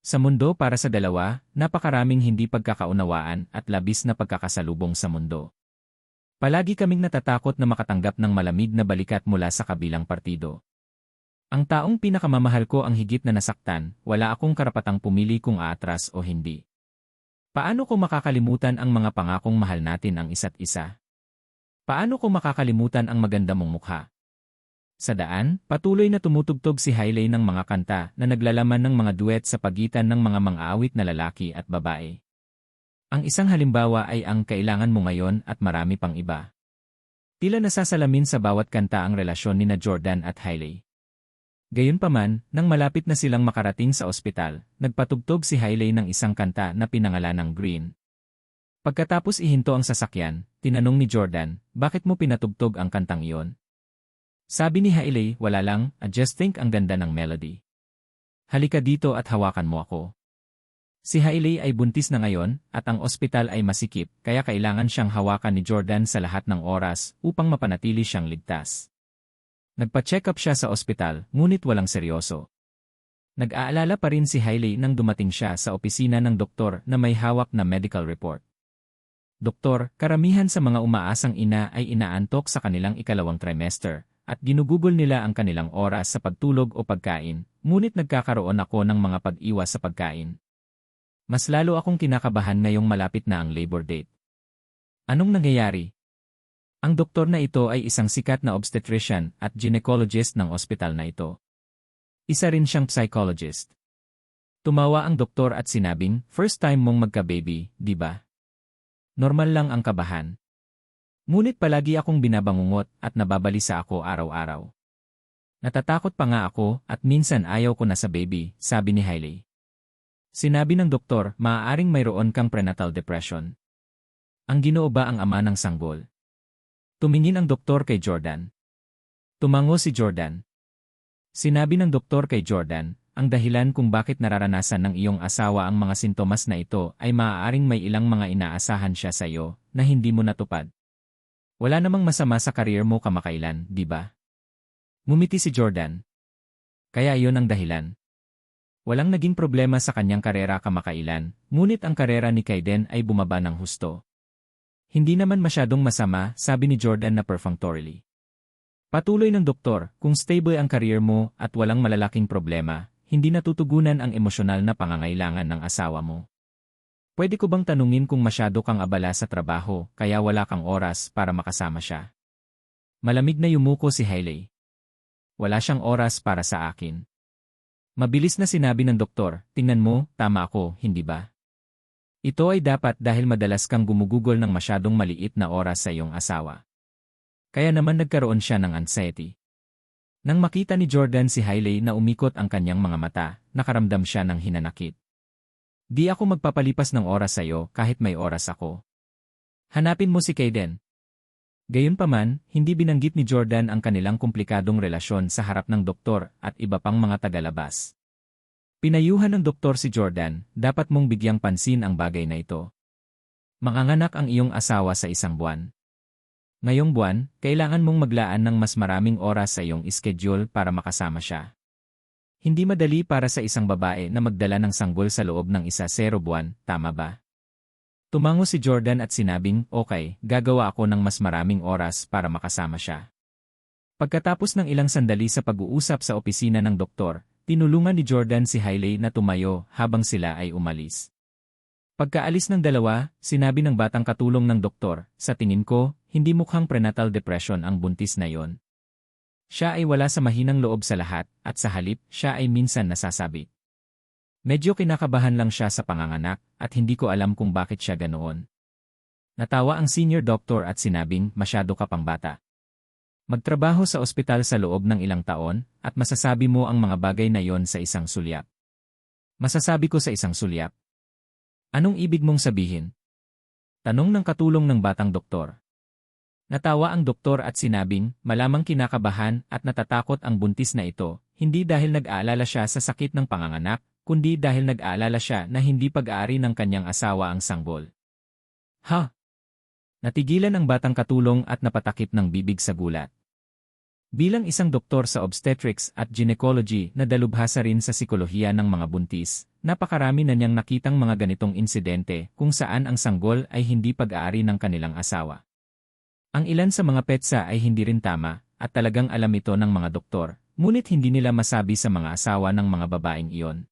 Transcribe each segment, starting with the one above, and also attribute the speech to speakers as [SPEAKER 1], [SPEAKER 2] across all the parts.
[SPEAKER 1] Sa mundo para sa dalawa, napakaraming hindi pagkakaunawaan at labis na pagkakasalubong sa mundo. Palagi kaming natatakot na makatanggap ng malamig na balikat mula sa kabilang partido. Ang taong pinakamamahal ko ang higit na nasaktan, wala akong karapatang pumili kung aatras o hindi. Paano ko makakalimutan ang mga pangakong mahal natin ang isa't isa? Paano ko makakalimutan ang maganda mong mukha? Sa daan, patuloy na tumutugtog si Hailey ng mga kanta na naglalaman ng mga duet sa pagitan ng mga mang-aawit na lalaki at babae. Ang isang halimbawa ay ang Kailangan Mo Ngayon at marami pang iba. Tila nasasalamin sa bawat kanta ang relasyon nina Jordan at Hailey. Gayunpaman, nang malapit na silang makarating sa ospital, nagpatugtog si Hailey ng isang kanta na pinangalanang Green. Pagkatapos ihinto ang sasakyan, tinanong ni Jordan, bakit mo pinatugtog ang kantang iyon? Sabi ni Hailey, wala lang, I just think ang ganda ng melody. Halika dito at hawakan mo ako. Si Hailey ay buntis na ngayon at ang ospital ay masikip kaya kailangan siyang hawakan ni Jordan sa lahat ng oras upang mapanatili siyang ligtas. Nagpa-check up siya sa ospital ngunit walang seryoso. Nag-aalala pa rin si Hailey nang dumating siya sa opisina ng doktor na may hawak na medical report. Doktor, karamihan sa mga umaasang ina ay inaantok sa kanilang ikalawang trimester at ginugugol nila ang kanilang oras sa pagtulog o pagkain, ngunit nagkakaroon ako ng mga pag-iwas sa pagkain. Mas lalo akong kinakabahan ngayong malapit na ang labor date. Anong nangyayari? Ang doktor na ito ay isang sikat na obstetrician at gynecologist ng ospital na ito. Isa rin siyang psychologist. Tumawa ang doktor at sinabing, first time mong magka-baby, di ba? Normal lang ang kabahan. Ngunit palagi akong binabangungot at nababalisa ako araw-araw. Natatakot pa nga ako at minsan ayaw ko na sa baby, sabi ni Hailey. Sinabi ng doktor, maaaring mayroon kang prenatal depression. Ang Ginoo ba ang ama ng sanggol? Tumingin ang doktor kay Jordan. Tumango si Jordan. Sinabi ng doktor kay Jordan, ang dahilan kung bakit nararanasan ng iyong asawa ang mga sintomas na ito ay maaaring may ilang mga inaasahan siya sa iyo na hindi mo natupad. Wala namang masama sa career mo kamakailan, di ba? Ngumiti si Jordan. Kaya iyon ang dahilan. Walang naging problema sa kanyang karera kamakailan, ngunit ang karera ni Kaiden ay bumaba ng husto. Hindi naman masyadong masama, sabi ni Jordan na perfunctorily. Patuloy ng doktor, kung stable ang career mo at walang malalaking problema, hindi natutugunan ang emosyonal na pangangailangan ng asawa mo. Pwede ko bang tanungin kung masyado kang abala sa trabaho kaya wala kang oras para makasama siya? Malamig na yumuko si Hailey. Wala siyang oras para sa akin. Mabilis na sinabi ng doktor, tingnan mo, tama ako, hindi ba? Ito ay dapat dahil madalas kang gumugugol ng masyadong maliit na oras sa iyong asawa. Kaya naman nagkaroon siya ng anxiety. Nang makita ni Jordan si Hailey na umikot ang kanyang mga mata, nakaramdam siya ng hinanakit. Di ako magpapalipas ng oras sa iyo kahit may oras ako. Hanapin mo si Kaiden. Gayunpaman, hindi binanggit ni Jordan ang kanilang komplikadong relasyon sa harap ng doktor at iba pang mga tagalabas. Pinayuhan ng doktor si Jordan, dapat mong bigyang pansin ang bagay na ito. Manganganak ang iyong asawa sa isang buwan. Ngayong buwan, kailangan mong maglaan ng mas maraming oras sa iyong schedule para makasama siya. Hindi madali para sa isang babae na magdala ng sanggol sa loob ng 10 buwan, tama ba? Tumango si Jordan at sinabing, okay, gagawa ako ng mas maraming oras para makasama siya. Pagkatapos ng ilang sandali sa pag-uusap sa opisina ng doktor, tinulungan ni Jordan si Hailey na tumayo habang sila ay umalis. Pagkaalis ng dalawa, sinabi ng batang katulong ng doktor, sa tingin ko, hindi mukhang prenatal depression ang buntis na yon. Siya ay wala sa mahinang loob sa lahat, at sa halip, siya ay minsan nasasabi. Medyo kinakabahan lang siya sa panganganak, at hindi ko alam kung bakit siya ganoon. Natawa ang senior doctor at sinabing, masyado ka pang bata. Magtrabaho sa ospital sa loob ng ilang taon, at masasabi mo ang mga bagay na yon sa isang sulyap. Masasabi ko sa isang sulyap. Anong ibig mong sabihin? Tanong ng katulong ng batang doktor. Natawa ang doktor at sinabing, malamang kinakabahan at natatakot ang buntis na ito, hindi dahil nag-aalala siya sa sakit ng panganganak, kundi dahil nag-aalala siya na hindi pag-aari ng kanyang asawa ang sanggol. Ha? Natigilan ang batang katulong at napatakip ng bibig sa gulat. Bilang isang doktor sa obstetrics at gynecology na dalubhasa rin sa sikolohiya ng mga buntis, napakarami na niyang nakitang mga ganitong insidente kung saan ang sanggol ay hindi pag-aari ng kanilang asawa. Ang ilan sa mga petsa ay hindi rin tama, at talagang alam ito ng mga doktor, ngunit hindi nila masabi sa mga asawa ng mga babaeng iyon.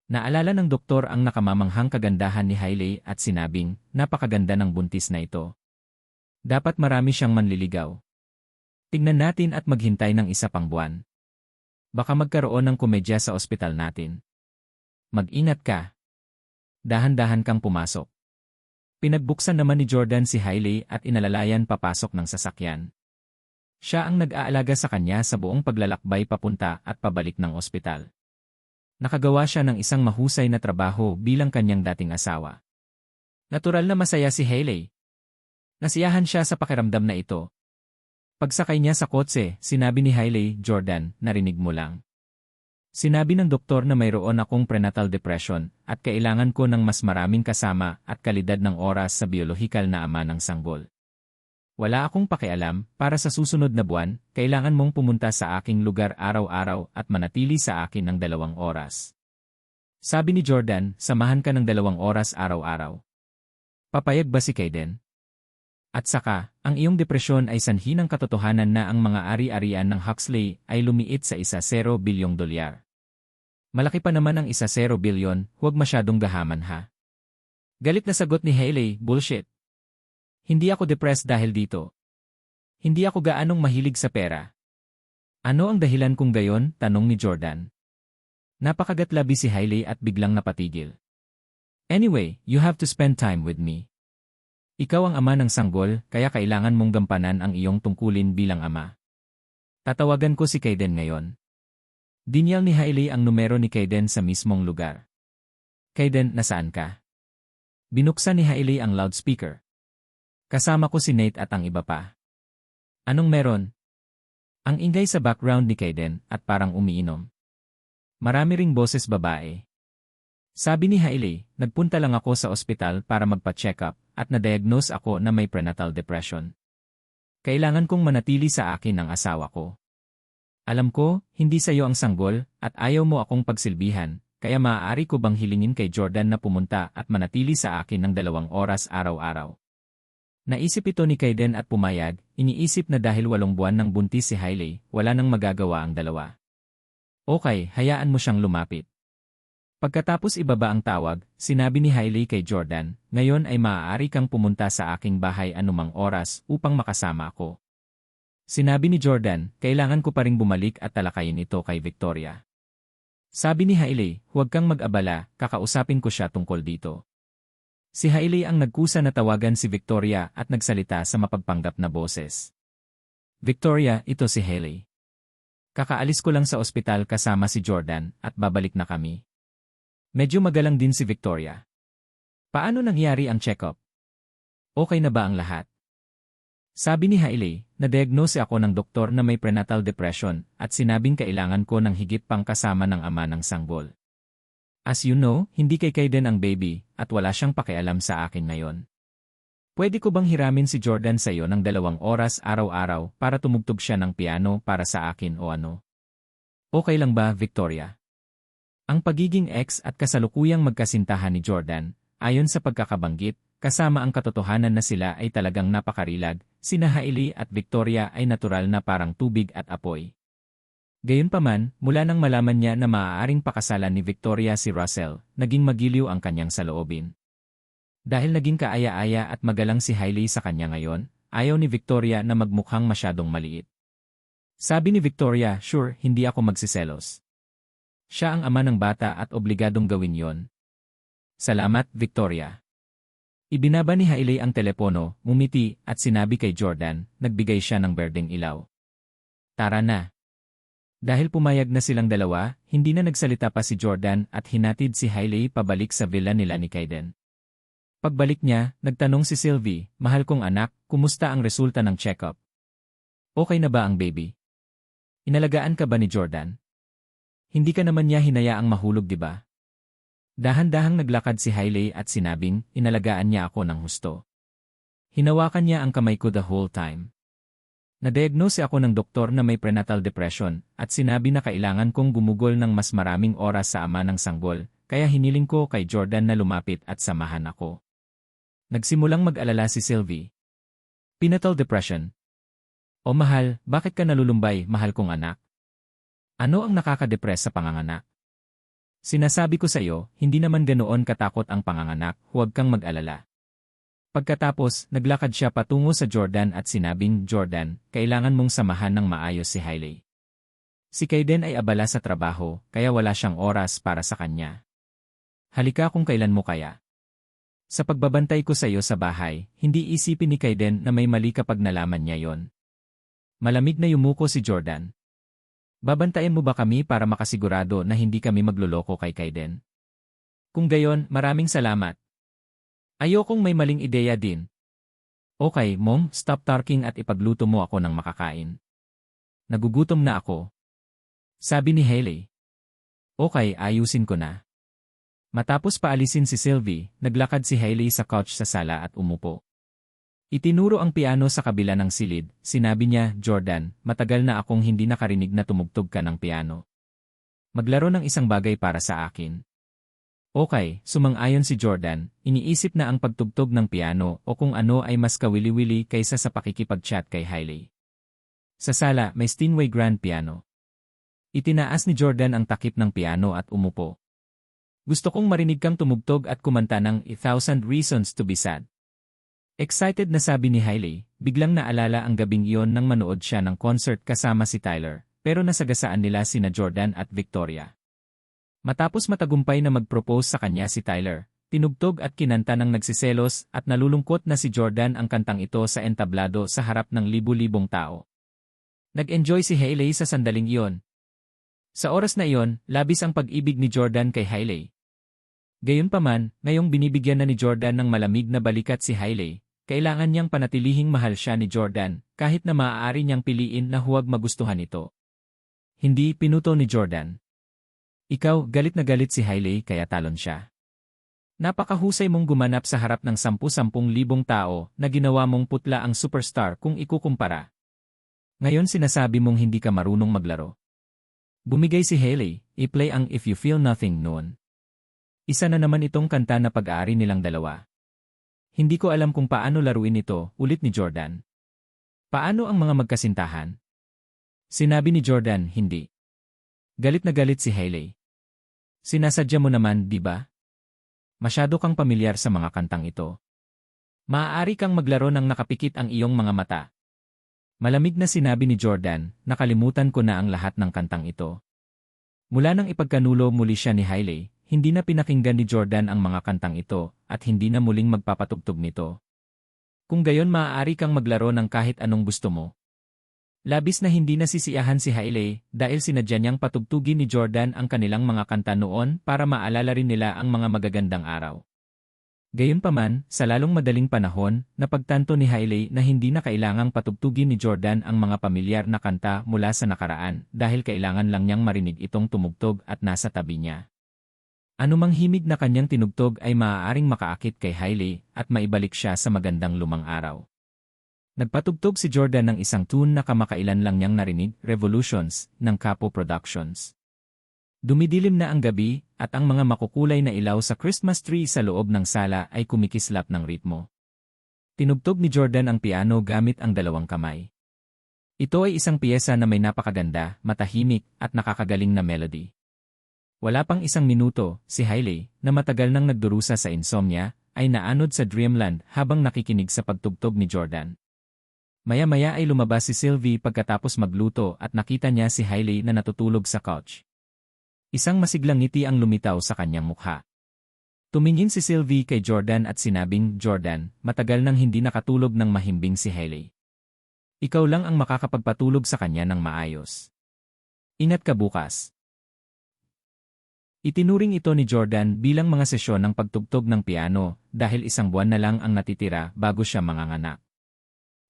[SPEAKER 1] Naalala ng doktor ang nakamamanghang kagandahan ni Hailey at sinabing, napakaganda ng buntis na ito. Dapat marami siyang manliligaw. Tignan natin at maghintay ng isa pang buwan. Baka magkaroon ng komedya sa ospital natin. Mag-ingat ka. Dahan-dahan kang pumasok. Pinagbuksan naman ni Jordan si Hailey at inalalayan papasok ng sasakyan. Siya ang nag-aalaga sa kanya sa buong paglalakbay papunta at pabalik ng ospital. Nakagawa siya ng isang mahusay na trabaho bilang kanyang dating asawa. Natural na masaya si Hailey. Nasiyahan siya sa pakiramdam na ito. Pagsakay niya sa kotse, sinabi ni Hailey, Jordan, narinig mo lang. Sinabi ng doktor na mayroon akong prenatal depression at kailangan ko ng mas maraming kasama at kalidad ng oras sa biolohikal na ama ng sanggol. Wala akong pakialam, para sa susunod na buwan, kailangan mong pumunta sa aking lugar araw-araw at manatili sa akin ng 2 oras. Sabi ni Jordan, samahan ka ng 2 oras araw-araw. Papayag ba si Kaden? At saka, ang iyong depresyon ay sanhi ng katotohanan na ang mga ari-arian ng Huxley ay lumiit sa $1 bilyong. Malaki pa naman ang $1 bilyon, huwag masyadong gahaman ha. Galit na sagot ni Hailey, bullshit. Hindi ako depressed dahil dito. Hindi ako gaanong mahilig sa pera. Ano ang dahilan kung gayon? Tanong ni Jordan. Napakagatlabi si Hailey at biglang napatigil. Anyway, you have to spend time with me. Ikaw ang ama ng sanggol, kaya kailangan mong gampanan ang iyong tungkulin bilang ama. Tatawagan ko si Kaden ngayon. Dinyal ni Hailey ang numero ni Kaden sa mismong lugar. Kaden, nasaan ka? Binuksan ni Hailey ang loudspeaker. Kasama ko si Nate at ang iba pa. Anong meron? Ang ingay sa background ni Kaden at parang umiinom. Marami ring boses babae. Sabi ni Hailey, nagpunta lang ako sa ospital para magpa-check up at na-diagnose ako na may prenatal depression. Kailangan kong manatili sa akin ang asawa ko. Alam ko, hindi sa iyo ang sanggol at ayaw mo akong pagsilbihan, kaya maaari ko bang hilingin kay Jordan na pumunta at manatili sa akin ng 2 oras araw-araw. Naisip ito ni Kaden at pumayag, iniisip na dahil 8 buwan ng buntis si Hailey, wala nang magagawa ang dalawa. Okay, hayaan mo siyang lumapit. Pagkatapos ibaba ang tawag, sinabi ni Hailey kay Jordan, ngayon ay maaari kang pumunta sa aking bahay anumang oras upang makasama ako. Sinabi ni Jordan, kailangan ko pa ring bumalik at talakayin ito kay Victoria. Sabi ni Hailey, huwag kang mag-abala, kakausapin ko siya tungkol dito. Si Hailey ang nagkusa na tawagan si Victoria at nagsalita sa mapagpanggap na boses. Victoria, ito si Hailey. Kakaalis ko lang sa ospital kasama si Jordan at babalik na kami. Medyo magalang din si Victoria. Paano nangyari ang check-up? Okay na ba ang lahat? Sabi ni Hailey, na-diagnose ako ng doktor na may prenatal depression at sinabing kailangan ko ng higit pang kasama ng ama ng sanggol. As you know, hindi kay Kaden ang baby at wala siyang pakialam sa akin ngayon. Pwede ko bang hiramin si Jordan sa iyo ng 2 oras araw-araw para tumugtog siya ng piano para sa akin o ano? Okay lang ba, Victoria? Ang pagiging ex at kasalukuyang magkasintahan ni Jordan, ayon sa pagkakabanggit, kasama ang katotohanan na sila ay talagang napakarilag, sina Hailey at Victoria ay natural na parang tubig at apoy. Gayunpaman, mula nang malaman niya na maaaring pakasalan ni Victoria si Russell, naging magiliw ang kanyang saloobin. Dahil naging kaaya-aya at magalang si Hailey sa kanya ngayon, ayaw ni Victoria na magmukhang masyadong maliit. Sabi ni Victoria, sure, hindi ako magsiselos. Siya ang ama ng bata at obligadong gawin yon. Salamat, Victoria. Ibinaba ni Hailey ang telepono, ngumiti at sinabi kay Jordan, nagbigay siya ng berdeng ilaw. Tara na. Dahil pumayag na silang dalawa, hindi na nagsalita pa si Jordan at hinatid si Hailey pabalik sa villa nila ni Kaden. Pagbalik niya, nagtanong si Sylvie, mahal kong anak, kumusta ang resulta ng check-up? Okay na ba ang baby? Inalagaan ka ba ni Jordan? Hindi ka naman niya hinayaang mahulog, di ba? Dahan-dahang naglakad si Hailey at sinabing, inalagaan niya ako ng husto. Hinawakan niya ang kamay ko the whole time. Na-diagnose ako ng doktor na may prenatal depression at sinabi na kailangan kong gumugol ng mas maraming oras sa ama ng sanggol, kaya hiniling ko kay Jordan na lumapit at samahan ako. Nagsimulang mag-alala si Sylvie. Prenatal depression. O mahal, bakit ka nalulumbay, mahal kong anak? Ano ang nakaka-depress sa panganganak? Sinasabi ko sa iyo, hindi naman ganoon katakot ang panganganak, huwag kang mag-alala. Pagkatapos, naglakad siya patungo sa Jordan at sinabing, Jordan, kailangan mong samahan ng maayos si Hailey. Si Kaiden ay abala sa trabaho, kaya wala siyang oras para sa kanya. Halika kung kailan mo kaya. Sa pagbabantay ko sa iyo sa bahay, hindi isipin ni Kaiden na may mali kapag nalaman niya yon. Malamig na yumuko si Jordan. Babantayan mo ba kami para makasigurado na hindi kami magluloko kay Kaiden? Kung gayon, maraming salamat. Ayokong may maling ideya din. Okay, Mom, stop talking at ipagluto mo ako ng makakain. Nagugutom na ako. Sabi ni Hailey. Okay, ayusin ko na. Matapos paalisin si Sylvie, naglakad si Hailey sa couch sa sala at umupo. Itinuro ang piano sa kabila ng silid, sinabi niya, Jordan, matagal na akong hindi nakarinig na tumugtog ka ng piano. Maglaro ng isang bagay para sa akin. Okay, sumang-ayon si Jordan, iniisip na ang pagtugtog ng piano o kung ano ay mas kawili-wili kaysa sa pakikipag-chat kay Hailey. Sa sala, may Steinway grand piano. Itinaas ni Jordan ang takip ng piano at umupo. Gusto kong marinig kang tumugtog at kumanta ng 1,000 Reasons to be Sad. Excited na sabi ni Hailey, biglang naalala ang gabing iyon nang manood siya ng concert kasama si Tyler, pero nasagasaan nila sina Jordan at Victoria. Matapos matagumpay na mag-propose sa kanya si Tyler, tinugtog at kinanta ng nagsiselos at nalulungkot na si Jordan ang kantang ito sa entablado sa harap ng libu-libong tao. Nag-enjoy si Hailey sa sandaling iyon. Sa oras na iyon, labis ang pag-ibig ni Jordan kay Hailey. Gayunpaman, ngayong binibigyan na ni Jordan ng malamig na balikat si Hailey, kailangan niyang panatilihing mahal siya ni Jordan, kahit na maaari niyang piliin na huwag magustuhan ito. Hindi, pinuto ni Jordan. Ikaw, galit na galit si Hailey kaya talon siya. Napakahusay mong gumanap sa harap ng 10,000 tao na ginawa mong putla ang superstar kung ikukumpara. Ngayon sinasabi mong hindi ka marunong maglaro. Bumigay si Hailey, i-play ang If You Feel Nothing noon. Isa na naman itong kanta na pag-aari nilang dalawa. Hindi ko alam kung paano laruin ito, ulit ni Jordan. Paano ang mga magkasintahan? Sinabi ni Jordan, hindi. Galit na galit si Hailey. Sinasadya mo naman, di ba? Masyado kang pamilyar sa mga kantang ito. Maaari kang maglaro ng nakapikit ang iyong mga mata. Malamig na sinabi ni Jordan, nakalimutan ko na ang lahat ng kantang ito. Mula nang ipagkanulo muli siya ni Hailey, hindi na pinakinggan ni Jordan ang mga kantang ito at hindi na muling magpapatugtog nito. Kung gayon maaari kang maglaro ng kahit anong gusto mo. Labis na hindi nasisiyahan si Hailey dahil sinadya niyang patugtugin ni Jordan ang kanilang mga kanta noon para maalala rin nila ang mga magagandang araw. Gayunpaman, sa lalong madaling panahon, napagtanto ni Hailey na hindi na kailangang patugtugin ni Jordan ang mga pamilyar na kanta mula sa nakaraan dahil kailangan lang niyang marinig itong tumugtog at nasa tabi niya. Anumang himig na kanyang tinugtog ay maaaring makaakit kay Hailey at maibalik siya sa magandang lumang araw. Nagpatugtog si Jordan ng isang tune na kamakailan lang niyang narinig, Revolutions, ng Capo Productions. Dumidilim na ang gabi at ang mga makukulay na ilaw sa Christmas tree sa loob ng sala ay kumikislap ng ritmo. Tinugtog ni Jordan ang piano gamit ang dalawang kamay. Ito ay isang piyesa na may napakaganda, matahimik at nakakagaling na melody. Wala pang isang minuto, si Hailey, na matagal nang nagdurusa sa insomnia, ay naanod sa dreamland habang nakikinig sa pagtugtog ni Jordan. Maya-maya ay lumabas si Sylvie pagkatapos magluto at nakita niya si Hailey na natutulog sa couch. Isang masiglang ngiti ang lumitaw sa kanyang mukha. Tumingin si Sylvie kay Jordan at sinabing, Jordan, matagal nang hindi nakatulog ng mahimbing si Hailey. Ikaw lang ang makakapagpatulog sa kanya ng maayos. Ingat ka bukas. Itinuring ito ni Jordan bilang mga sesyon ng pagtugtog ng piano dahil isang buwan na lang ang natitira bago siya manganganak.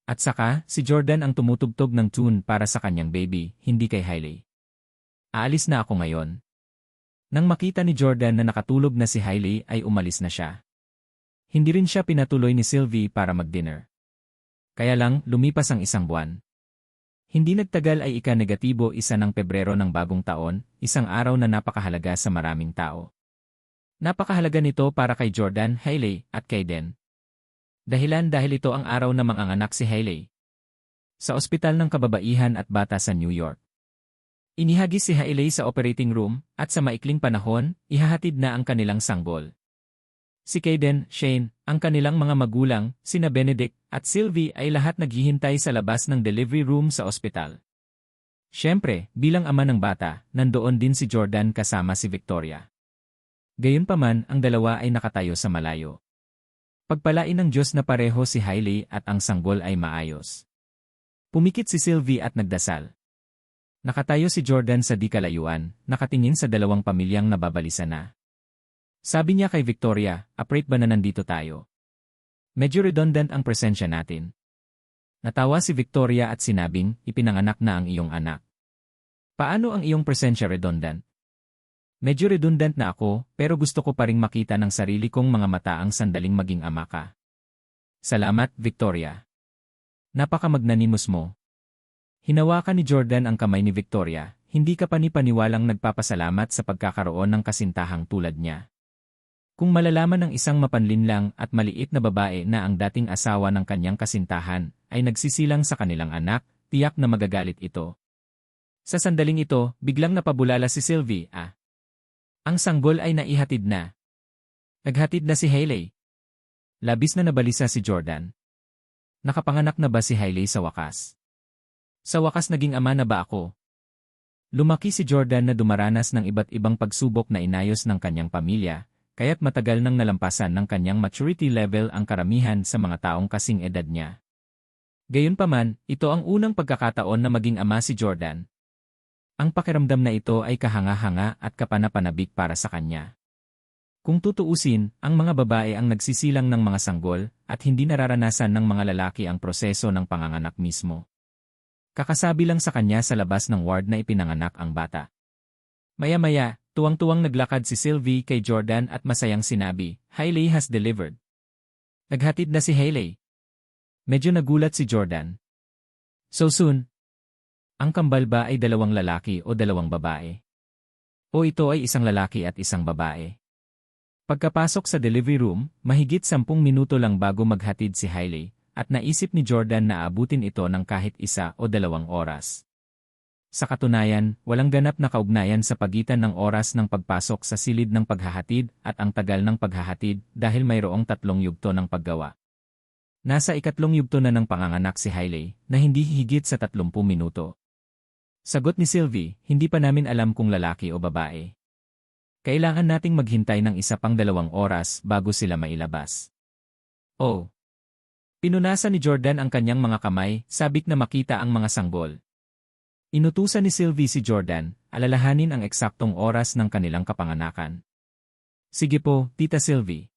[SPEAKER 1] At saka, si Jordan ang tumutugtog ng tune para sa kanyang baby, hindi kay Hailey. Aalis na ako ngayon. Nang makita ni Jordan na nakatulog na si Hailey ay umalis na siya. Hindi rin siya pinatuloy ni Sylvie para mag-dinner. Kaya lang, lumipas ang isang buwan. Hindi nagtagal ay ika-negatibo 1 ng Pebrero ng bagong taon, isang araw na napakahalaga sa maraming tao. Napakahalaga nito para kay Jordan, Hailey, at Kayden. Dahil ito ang araw na manganganak si Hailey. Sa Ospital ng Kababaihan at Bata sa New York. Inihagis si Hailey sa operating room, at sa maikling panahon, ihahatid na ang kanilang sanggol. Si Kayden, Shane, ang kanilang mga magulang, sina Benedict, at Sylvie ay lahat naghihintay sa labas ng delivery room sa ospital. Siyempre, bilang ama ng bata, nandoon din si Jordan kasama si Victoria. Gayunpaman, ang dalawa ay nakatayo sa malayo. Pagpalain ng Diyos na pareho si Hailey at ang sanggol ay maayos. Pumikit si Sylvie at nagdasal. Nakatayo si Jordan sa di kalayuan, nakatingin sa dalawang pamilyang nababalisa na. Sabi niya kay Victoria, "Afraid ba na nandito tayo? Medyo redundant ang presensya natin." Natawa si Victoria at sinabing, "Ipinanganak na ang iyong anak. Paano ang iyong presensya redundant?" "Medyo redundant na ako, pero gusto ko pa ring makita ng sarili kong mga mata ang sandaling maging ama ka." "Salamat, Victoria. Napakamagnanimos mo." Hinawakan ni Jordan ang kamay ni Victoria, hindi ka panipaniwalang nagpapasalamat sa pagkakaroon ng kasintahang tulad niya. Kung malalaman ng isang mapanlinlang at maliit na babae na ang dating asawa ng kanyang kasintahan ay nagsisilang sa kanilang anak, tiyak na magagalit ito. Sa sandaling ito, biglang napabulala si Sylvie, Ang sanggol ay naihatid na. Naghatid na si Hailey. Labis na nabalisa si Jordan. Nakapanganak na ba si Hailey sa wakas? Sa wakas naging ama na ba ako? Lumaki si Jordan na dumaranas ng iba't ibang pagsubok na inayos ng kanyang pamilya, kaya't matagal nang nalampasan ng kanyang maturity level ang karamihan sa mga taong kasing edad niya. Gayunpaman, ito ang unang pagkakataon na maging ama si Jordan. Ang pakiramdam na ito ay kahanga-hanga at kapanapanabik para sa kanya. Kung tutuusin, ang mga babae ang nagsisilang ng mga sanggol at hindi nararanasan ng mga lalaki ang proseso ng panganganak mismo. Kakasabi lang sa kanya sa labas ng ward na ipinanganak ang bata. Maya-maya, tuwang-tuwang naglakad si Sylvie kay Jordan at masayang sinabi, "Hailey has delivered." Naghatid na si Hailey. Medyo nagulat si Jordan. "So soon?" Ang kambal ba ay dalawang lalaki o dalawang babae? O ito ay isang lalaki at isang babae? Pagkapasok sa delivery room, mahigit 10 minuto lang bago maghatid si Hailey, at naisip ni Jordan na abutin ito ng kahit 1 o 2 oras. Sa katunayan, walang ganap na kaugnayan sa pagitan ng oras ng pagpasok sa silid ng paghahatid at ang tagal ng paghahatid dahil mayroong 3 yugto ng paggawa. Nasa 2nd yugto na ng panganganak si Hailey na hindi higit sa 30 minuto. Sagot ni Sylvie, "Hindi pa namin alam kung lalaki o babae. Kailangan nating maghintay ng 1 pang 2 oras bago sila mailabas." Oh! Pinunasan ni Jordan ang kanyang mga kamay, sabik na makita ang mga sanggol. Inutusan ni Sylvie si Jordan, alalahanin ang eksaktong oras ng kanilang kapanganakan. "Sige po, Tita Sylvie."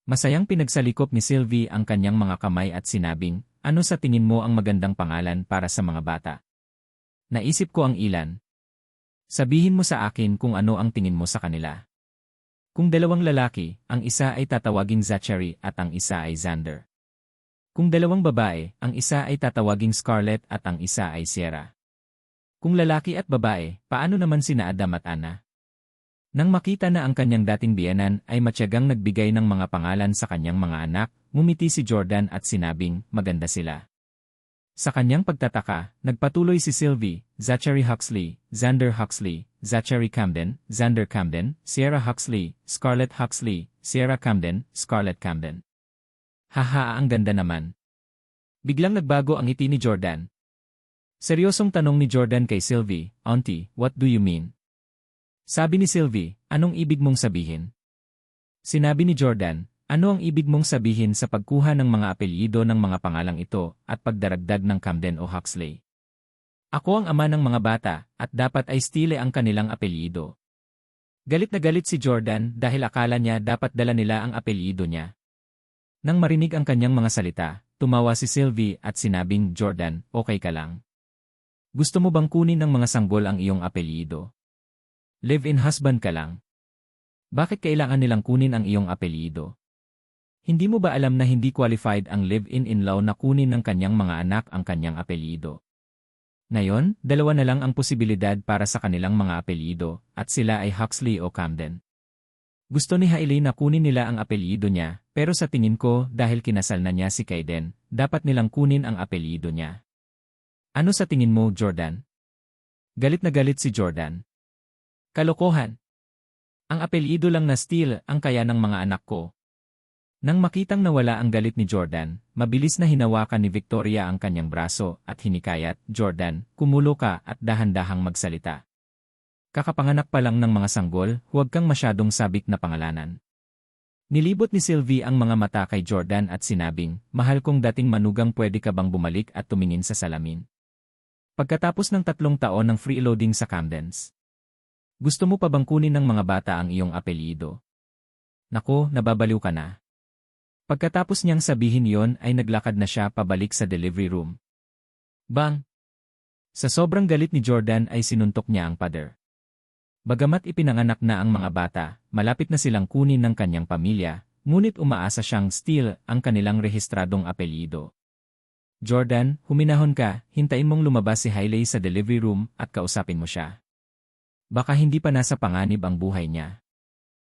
[SPEAKER 1] Masayang pinagsalikop ni Sylvie ang kanyang mga kamay at sinabing, "Ano sa tingin mo ang magandang pangalan para sa mga bata?" "Naisip ko ang ilan. Sabihin mo sa akin kung ano ang tingin mo sa kanila." Kung 2 lalaki, ang isa ay tatawaging Zachary at ang isa ay Xander. Kung 2 babae, ang isa ay tatawaging Scarlett at ang isa ay Sierra. Kung lalaki at babae, paano naman sina Adam at Anna? Nang makita na ang kanyang dating biyenan ay matyagang nagbigay ng mga pangalan sa kanyang mga anak, ngumiti si Jordan at sinabing, "Maganda sila." Sa kanyang pagtataka, nagpatuloy si Sylvie, Zachary Huxley, Xander Huxley, Zachary Camden, Xander Camden, Sierra Huxley, Scarlett Huxley, Sierra Camden, Scarlett Camden. "Haha, ang ganda naman." Biglang nagbago ang ngiti ni Jordan. Seryosong tanong ni Jordan kay Sylvie, "Auntie, what do you mean?" Sabi ni Sylvie, "Anong ibig mong sabihin?" Sinabi ni Jordan, "Ano ang ibig mong sabihin sa pagkuha ng mga apelyido ng mga pangalang ito at pagdaragdag ng Camden o Huxley? Ako ang ama ng mga bata at dapat ay stile ang kanilang apelyido." Galit na galit si Jordan dahil akala niya dapat dala nila ang apelyido niya. Nang marinig ang kanyang mga salita, tumawa si Sylvie at sinabing, "Jordan, okay ka lang? Gusto mo bang kunin ng mga sanggol ang iyong apelyido? Live-in husband ka lang. Bakit kailangan nilang kunin ang iyong apelyido? Hindi mo ba alam na hindi qualified ang live-in-in-law na kunin ng kanyang mga anak ang kanyang apelyido? Ngayon, 2 na lang ang posibilidad para sa kanilang mga apelyido, at sila ay Huxley o Camden. Gusto ni Hailey na kunin nila ang apelyido niya, pero sa tingin ko dahil kinasal na niya si Kaiden, dapat nilang kunin ang apelyido niya. Ano sa tingin mo, Jordan? Galit na galit si Jordan. Kalokohan. Ang apelyido lang na Steele ang kaya ng mga anak ko. Nang makitang nawala ang galit ni Jordan, mabilis na hinawakan ni Victoria ang kanyang braso at hinikayat, Jordan, kumulo ka at dahan-dahang magsalita. Kakapanganak pa lang ng mga sanggol, huwag kang masyadong sabik na pangalanan. Nilibot ni Sylvie ang mga mata kay Jordan at sinabing, mahal kong dating manugang, pwede ka bang bumalik at tumingin sa salamin? Pagkatapos ng 3 taon ng freeloading sa Camdens. Gusto mo pa bang kunin ng mga bata ang iyong apelyido? Nako, nababaliw ka na. Pagkatapos niyang sabihin yon ay naglakad na siya pabalik sa delivery room. Bang! Sa sobrang galit ni Jordan ay sinuntok niya ang pader. Bagamat ipinanganak na ang mga bata, malapit na silang kunin ng kanyang pamilya, ngunit umaasa siyang Steele ang kanilang rehistradong apelyido. Jordan, huminahon ka, hintayin mong lumabas si Hailey sa delivery room at kausapin mo siya. Baka hindi pa nasa panganib ang buhay niya.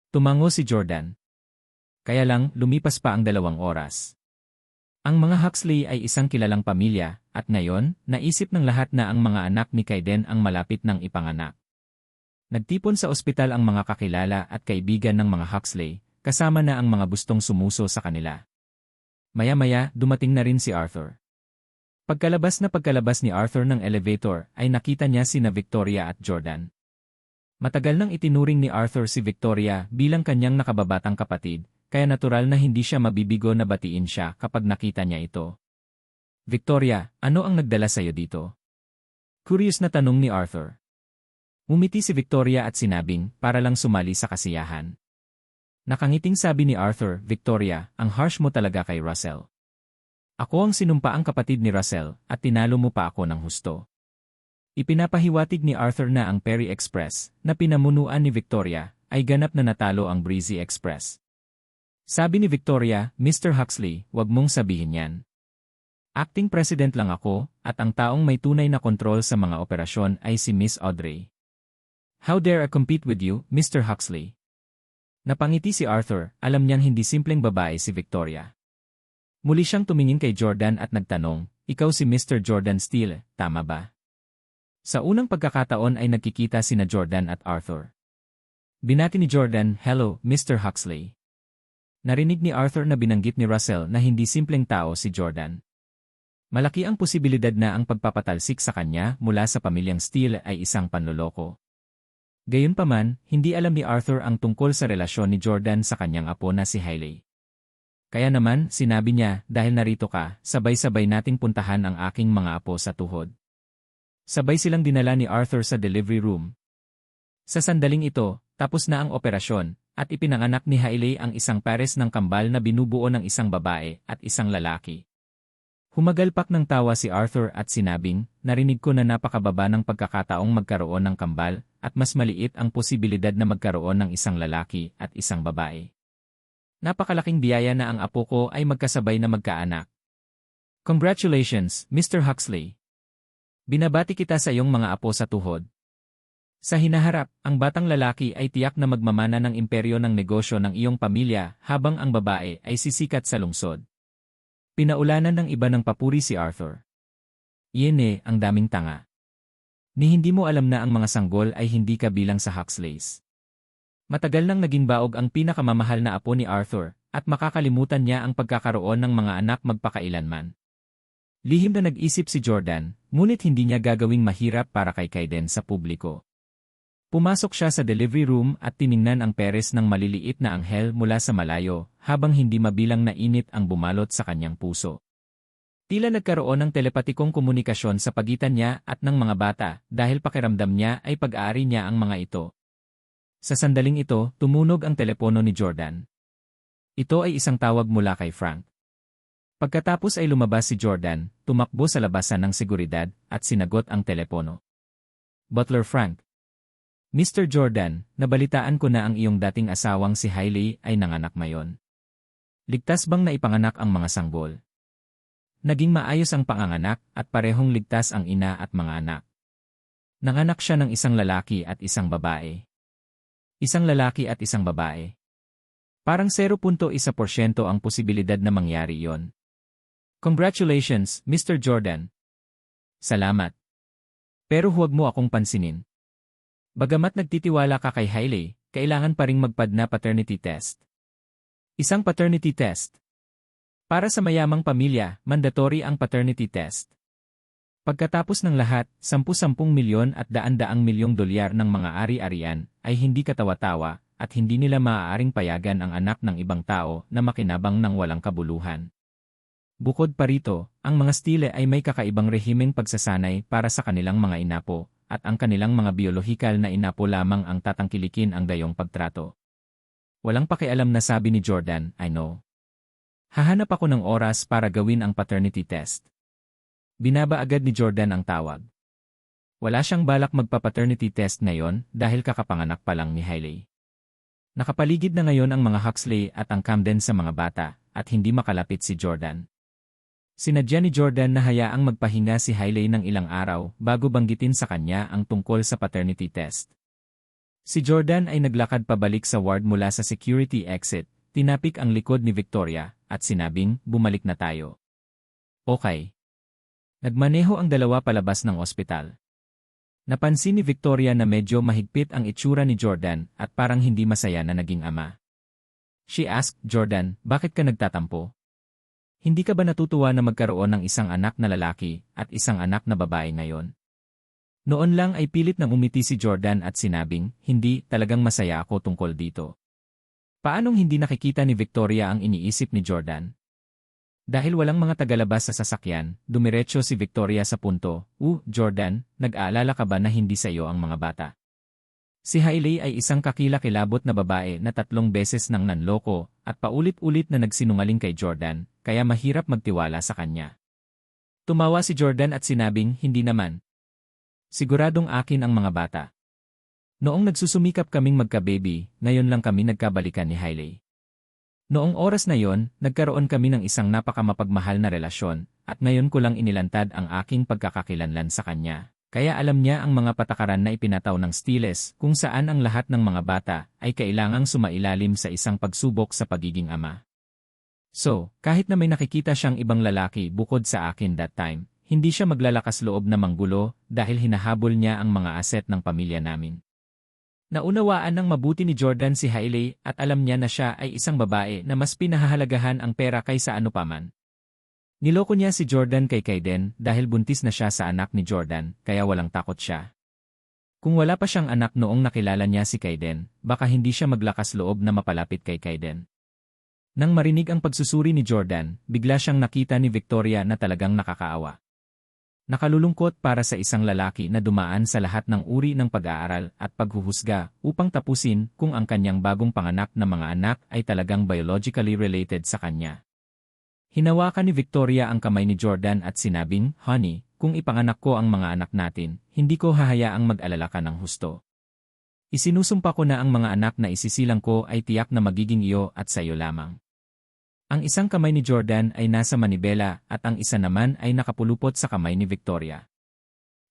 [SPEAKER 1] Tumango si Jordan. Kaya lang, lumipas pa ang 2 oras. Ang mga Huxley ay isang kilalang pamilya, at ngayon, naisip ng lahat na ang mga anak ni Kaiden ang malapit ng ipanganak. Nagtipon sa ospital ang mga kakilala at kaibigan ng mga Huxley, kasama na ang mga gustong sumuso sa kanila. Maya-maya, dumating na rin si Arthur. Pagkalabas ni Arthur ng elevator, ay nakita niya sina Victoria at Jordan. Matagal nang itinuring ni Arthur si Victoria bilang kanyang nakababatang kapatid, kaya natural na hindi siya mabibigo na batiin siya kapag nakita niya ito. Victoria, ano ang nagdala sa'yo dito? Curious na tanong ni Arthur. Umiti si Victoria at sinabing, para lang sumali sa kasiyahan. Nakangiting sabi ni Arthur, Victoria, ang harsh mo talaga kay Russell. Ako ang sinumpaang kapatid ni Russell, at tinalo mo pa ako ng husto. Ipinapahiwatig ni Arthur na ang Perry Express, na pinamunuan ni Victoria, ay ganap na natalo ang Breezy Express. Sabi ni Victoria, Mr. Huxley, wag mong sabihin yan. Acting president lang ako, at ang taong may tunay na kontrol sa mga operasyon ay si Miss Audrey. How dare I compete with you, Mr. Huxley? Napangiti si Arthur, alam niyang hindi simpleng babae si Victoria. Muli siyang tumingin kay Jordan at nagtanong, ikaw si Mr. Jordan Steele, tama ba? Sa unang pagkakataon ay nagkikita sina Jordan at Arthur. Binati ni Jordan, hello, Mr. Huxley. Narinig ni Arthur na binanggit ni Russell na hindi simpleng tao si Jordan. Malaki ang posibilidad na ang pagpapatalsik sa kanya mula sa pamilyang Steele ay isang panloloko. Gayunpaman, hindi alam ni Arthur ang tungkol sa relasyon ni Jordan sa kanyang apo na si Hailey. Kaya naman, sinabi niya, dahil narito ka, sabay-sabay nating puntahan ang aking mga apo sa tuhod. Sabay silang dinala ni Arthur sa delivery room. Sa sandaling ito, tapos na ang operasyon, at ipinanganak ni Hailey ang isang pares ng kambal na binubuo ng isang babae at isang lalaki. Humagalpak ng tawa si Arthur at sinabing, narinig ko na napakababa ng pagkakataong magkaroon ng kambal at mas maliit ang posibilidad na magkaroon ng isang lalaki at isang babae. Napakalaking biyaya na ang apo ko ay magkasabay na magkaanak. Congratulations, Mr. Huxley. Binabati kita sa iyong mga apo sa tuhod. Sa hinaharap, ang batang lalaki ay tiyak na magmamana ng imperyo ng negosyo ng iyong pamilya habang ang babae ay sisikat sa lungsod. Pinaulanan ng iba ng papuri si Arthur. Iyan ang daming tanga. Ni hindi mo alam na ang mga sanggol ay hindi kabilang sa Huxleys. Matagal nang naging baog ang pinakamamahal na apo ni Arthur, at makakalimutan niya ang pagkakaroon ng mga anak magpakailanman. Lihim na nag-isip si Jordan, ngunit hindi niya gagawing mahirap para kay Kaiden sa publiko. Pumasok siya sa delivery room at tiningnan ang peres ng maliliit na anghel mula sa malayo, habang hindi mabilang na init ang bumalot sa kanyang puso. Tila nagkaroon ng telepatikong komunikasyon sa pagitan niya at ng mga bata dahil pakiramdam niya ay pag-aari niya ang mga ito. Sa sandaling ito, tumunog ang telepono ni Jordan. Ito ay isang tawag mula kay Frank. Pagkatapos ay lumabas si Jordan, tumakbo sa labasan ng seguridad at sinagot ang telepono. Butler Frank. Mr. Jordan, nabalitaan ko na ang iyong dating asawang si Hailey ay nanganak ngayon. Ligtas bang naipanganak ang mga sanggol? Naging maayos ang panganganak at parehong ligtas ang ina at mga anak. Nanganak siya ng isang lalaki at isang babae. Isang lalaki at isang babae. Parang 0.1% ang posibilidad na mangyari yon. Congratulations, Mr. Jordan. Salamat. Pero huwag mo akong pansinin. Bagamat nagtitiwala ka kay Hailey, kailangan pa ring magpad na paternity test. Isang paternity test. Para sa mayamang pamilya, mandatory ang paternity test. Pagkatapos ng lahat, 10 milyon at daan-daang milyong dolyar ng mga ari-arian ay hindi katawa-tawa at hindi nila maaaring payagan ang anak ng ibang tao na makinabang ng walang kabuluhan. Bukod pa rito, ang mga stile ay may kakaibang rehimeng pagsasanay para sa kanilang mga inapo, at ang kanilang mga biolohikal na inapo lamang ang tatangkilikin ang dayong pagtrato. Walang pakialam na sabi ni Jordan, I know. Hahanap ako ng oras para gawin ang paternity test. Binaba agad ni Jordan ang tawag. Wala siyang balak magpa-paternity test ngayon dahil kakapanganak pa lang ni Hailey. Nakapaligid na ngayon ang mga Huxley at ang Camden sa mga bata, at hindi makalapit si Jordan. Sinadya ni Jordan na hayaang magpahinga si Hailey ng ilang araw bago banggitin sa kanya ang tungkol sa paternity test. Si Jordan ay naglakad pabalik sa ward mula sa security exit, tinapik ang likod ni Victoria, at sinabing, bumalik na tayo. Okay. Nagmaneho ang dalawa palabas ng ospital. Napansin ni Victoria na medyo mahigpit ang itsura ni Jordan at parang hindi masaya na naging ama. She asked, Jordan, bakit ka nagtatampo? Hindi ka ba natutuwa na magkaroon ng isang anak na lalaki at isang anak na babae ngayon? Noon lang ay pilit nang umiti si Jordan at sinabing, hindi, talagang masaya ako tungkol dito. Paanong hindi nakikita ni Victoria ang iniisip ni Jordan? Dahil walang mga tagalabas sa sasakyan, dumiretso si Victoria sa punto, Jordan, nag-aalala ka ba na hindi sa iyo ang mga bata? Si Hailey ay isang kakilakilabot na babae na 3 beses nang nanloko at paulit-ulit na nagsinungaling kay Jordan, kaya mahirap magtiwala sa kanya. Tumawa si Jordan at sinabing, hindi naman. Siguradong akin ang mga bata. Noong nagsusumikap kaming magka-baby, ngayon lang kami nagkabalikan ni Hailey. Noong oras na yon, nagkaroon kami ng isang napakamapagmahal na relasyon, at ngayon ko lang inilantad ang aking pagkakakilanlan sa kanya. Kaya alam niya ang mga patakaran na ipinataw ng Stiles kung saan ang lahat ng mga bata ay kailangang sumailalim sa isang pagsubok sa pagiging ama. So, kahit na may nakikita siyang ibang lalaki bukod sa akin that time, hindi siya maglalakas loob na manggulo dahil hinahabol niya ang mga aset ng pamilya namin. Naunawaan ng mabuti ni Jordan si Hailey at alam niya na siya ay isang babae na mas pinahahalagahan ang pera kaysa ano paman. Niloko niya si Jordan kay Kaiden dahil buntis na siya sa anak ni Jordan, kaya walang takot siya. Kung wala pa siyang anak noong nakilala niya si Kaiden, baka hindi siya maglakas loob na mapalapit kay Kaiden. Nang marinig ang pagsusuri ni Jordan, bigla siyang nakita ni Victoria na talagang nakakaawa. Nakalulungkot para sa isang lalaki na dumaan sa lahat ng uri ng pag-aaral at paghuhusga upang tapusin kung ang kanyang bagong panganak na mga anak ay talagang biologically related sa kanya. Hinawakan ni Victoria ang kamay ni Jordan at sinabing, Honey, kung ipanganak ko ang mga anak natin, hindi ko hahayaang mag-alala ka ng husto. Isinusumpa ko na ang mga anak na isisilang ko ay tiyak na magiging iyo at sa iyo lamang. Ang isang kamay ni Jordan ay nasa manibela at ang isa naman ay nakapulupot sa kamay ni Victoria.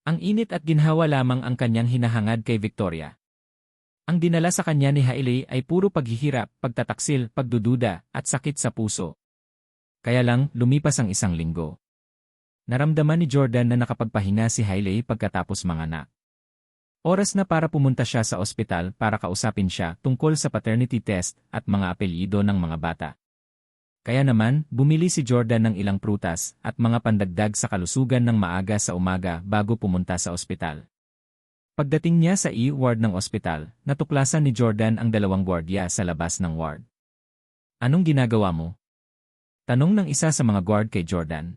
[SPEAKER 1] Ang init at ginhawa lamang ang kanyang hinahangad kay Victoria. Ang dinala sa kanya ni Hailey ay puro paghihirap, pagtataksil, pagdududa, at sakit sa puso. Kaya lang, lumipas ang 1 linggo. Naramdaman ni Jordan na nakapagpahinga si Hailey pagkatapos manganak. Oras na para pumunta siya sa ospital para kausapin siya tungkol sa paternity test at mga apelyido ng mga bata. Kaya naman, bumili si Jordan ng ilang prutas at mga pandagdag sa kalusugan ng maaga sa umaga bago pumunta sa ospital. Pagdating niya sa ward ng ospital, natuklasan ni Jordan ang 2 gwardiya sa labas ng ward. Anong ginagawa mo? Tanong ng isa sa mga guard kay Jordan.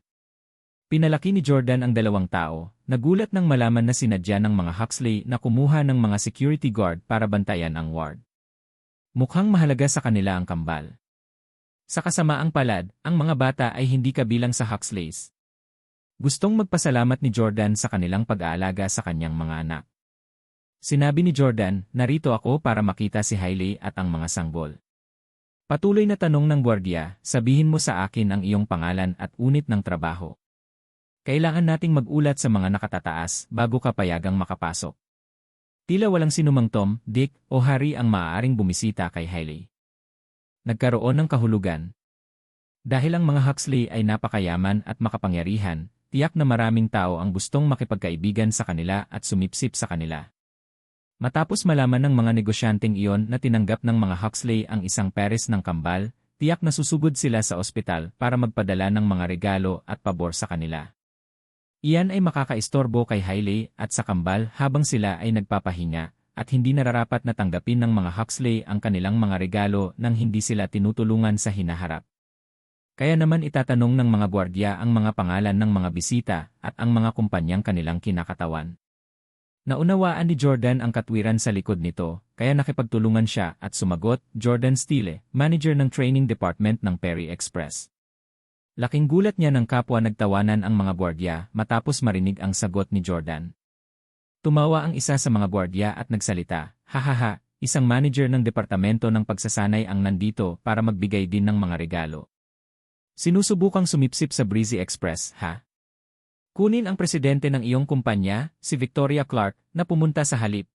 [SPEAKER 1] Pinalaki ni Jordan ang 2 tao, nagulat nang malaman na sinadya ng mga Huxley na kumuha ng mga security guard para bantayan ang ward. Mukhang mahalaga sa kanila ang kambal. Sa kasamaang palad, ang mga bata ay hindi kabilang sa Huxleys. Gustong magpasalamat ni Jordan sa kanilang pag-aalaga sa kanyang mga anak. Sinabi ni Jordan, narito ako para makita si Hailey at ang mga sanggol. Patuloy na tanong ng gwardiya, sabihin mo sa akin ang iyong pangalan at unit ng trabaho. Kailangan nating mag-ulat sa mga nakatataas bago ka payagang makapasok. Tila walang sinumang Tom, Dick, o Harry ang maaaring bumisita kay Hailey. Nagkaroon ng kahulugan. Dahil ang mga Huxley ay napakayaman at makapangyarihan, tiyak na maraming tao ang gustong makipagkaibigan sa kanila at sumipsip sa kanila. Matapos malaman ng mga negosyanteng iyon na tinanggap ng mga Huxley ang isang pares ng kambal, tiyak na susugod sila sa ospital para magpadala ng mga regalo at pabor sa kanila. Iyan ay makakaistorbo kay Hailey at sa kambal habang sila ay nagpapahinga at hindi nararapat na tanggapin ng mga Huxley ang kanilang mga regalo nang hindi sila tinutulungan sa hinaharap. Kaya naman itatanong ng mga gwardiya ang mga pangalan ng mga bisita at ang mga kumpanyang kanilang kinakatawan. Naunawaan ni Jordan ang katwiran sa likod nito, kaya nakipagtulungan siya at sumagot. Jordan Steele, manager ng training department ng Perry Express. Laking gulat niya nang kapwa nagtawanan ang mga gwardiya matapos marinig ang sagot ni Jordan. Tumawa ang isa sa mga gwardiya at nagsalita, "Hahaha, isang manager ng departamento ng pagsasanay ang nandito para magbigay din ng mga regalo. Sinusubukang sumipsip sa Breezy Express, ha? Kunin ang presidente ng iyong kumpanya, si Victoria Clark, na pumunta sa halip."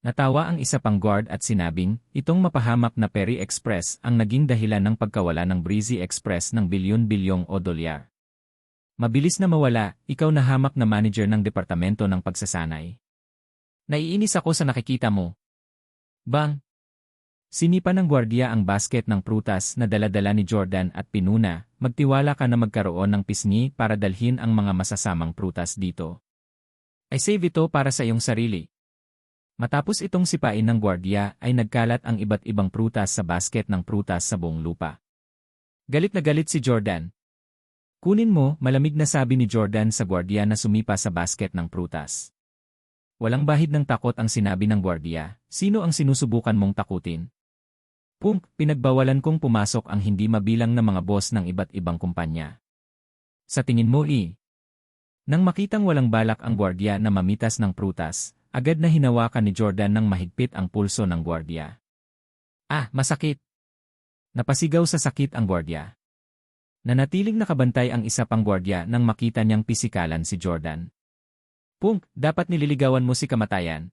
[SPEAKER 1] Natawa ang isa pang guard at sinabing, itong mapahamak na Perry Express ang naging dahilan ng pagkawala ng Breezy Express ng bilyon-bilyong o dolyar. Mabilis na mawala, ikaw na hamak na manager ng departamento ng pagsasanay. Naiinis ako sa nakikita mo. Bang! Sinipa ng gwardiya ang basket ng prutas na dala-dala ni Jordan at pinuna, magtiwala ka na magkaroon ng pisngi para dalhin ang mga masasamang prutas dito. I save ito para sa iyong sarili. Matapos itong sipain ng gwardiya ay nagkalat ang iba't ibang prutas sa basket ng prutas sa buong lupa. Galit na galit si Jordan. Kunin mo, malamig na sabi ni Jordan sa gwardiya na sumipa sa basket ng prutas. Walang bahid ng takot ang sinabi ng gwardiya, sino ang sinusubukan mong takutin? Pinagbawalan kong pumasok ang hindi mabilang na mga boss ng iba't ibang kumpanya. Sa tingin mo Nang makitang walang balak ang gwardiya na mamitas ng prutas, agad na hinawakan ni Jordan ng mahigpit ang pulso ng gwardiya. Masakit! Napasigaw sa sakit ang gwardiya. Nanatiling nakabantay ang isa pang gwardiya nang makita niyang pisikalan si Jordan. Dapat nililigawan mo si kamatayan.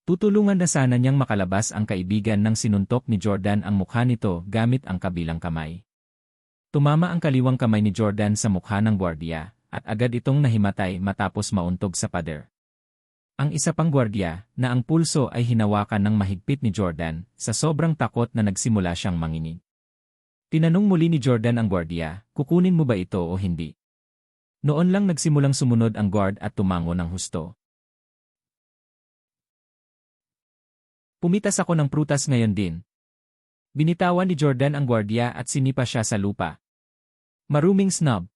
[SPEAKER 1] Tutulungan na sana niyang makalabas ang kaibigan nang sinuntok ni Jordan ang mukha nito gamit ang kabilang kamay. Tumama ang kaliwang kamay ni Jordan sa mukha ng gwardiya at agad itong nahimatay matapos mauntog sa pader. Ang isa pang gwardiya, na ang pulso ay hinawakan ng mahigpit ni Jordan, sa sobrang takot na nagsimula siyang manginig. Tinanong muli ni Jordan ang gwardiya, kukunin mo ba ito o hindi? Noon lang nagsimulang sumunod ang guard at tumango ng husto. Pumitas ako ng prutas ngayon din. Binitawan ni Jordan ang gwardiya at sinipa siya sa lupa. Maruming snob.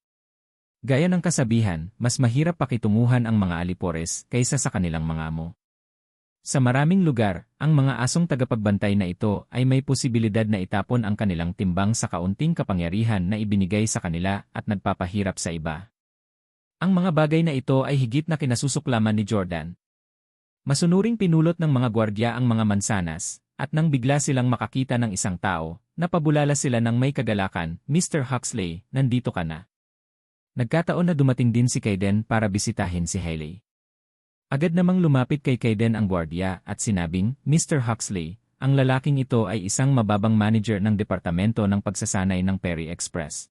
[SPEAKER 1] Gaya ng kasabihan, mas mahirap pakitunguhan ang mga alipores kaysa sa kanilang mga amo. Sa maraming lugar, ang mga asong tagapagbantay na ito ay may posibilidad na itapon ang kanilang timbang sa kaunting kapangyarihan na ibinigay sa kanila at nagpapahirap sa iba. Ang mga bagay na ito ay higit na kinasusuklaman ni Jordan. Masunuring pinulot ng mga gwardiya ang mga mansanas, at nang bigla silang makakita ng isang tao, napabulala sila ng may kagalakan, Mr. Huxley, nandito ka na. Nagkataon na dumating din si Kayden para bisitahin si Hailey. Agad namang lumapit kay Kayden ang gwardiya at sinabing, Mr. Huxley, ang lalaking ito ay isang mababang manager ng departamento ng pagsasanay ng Perry Express.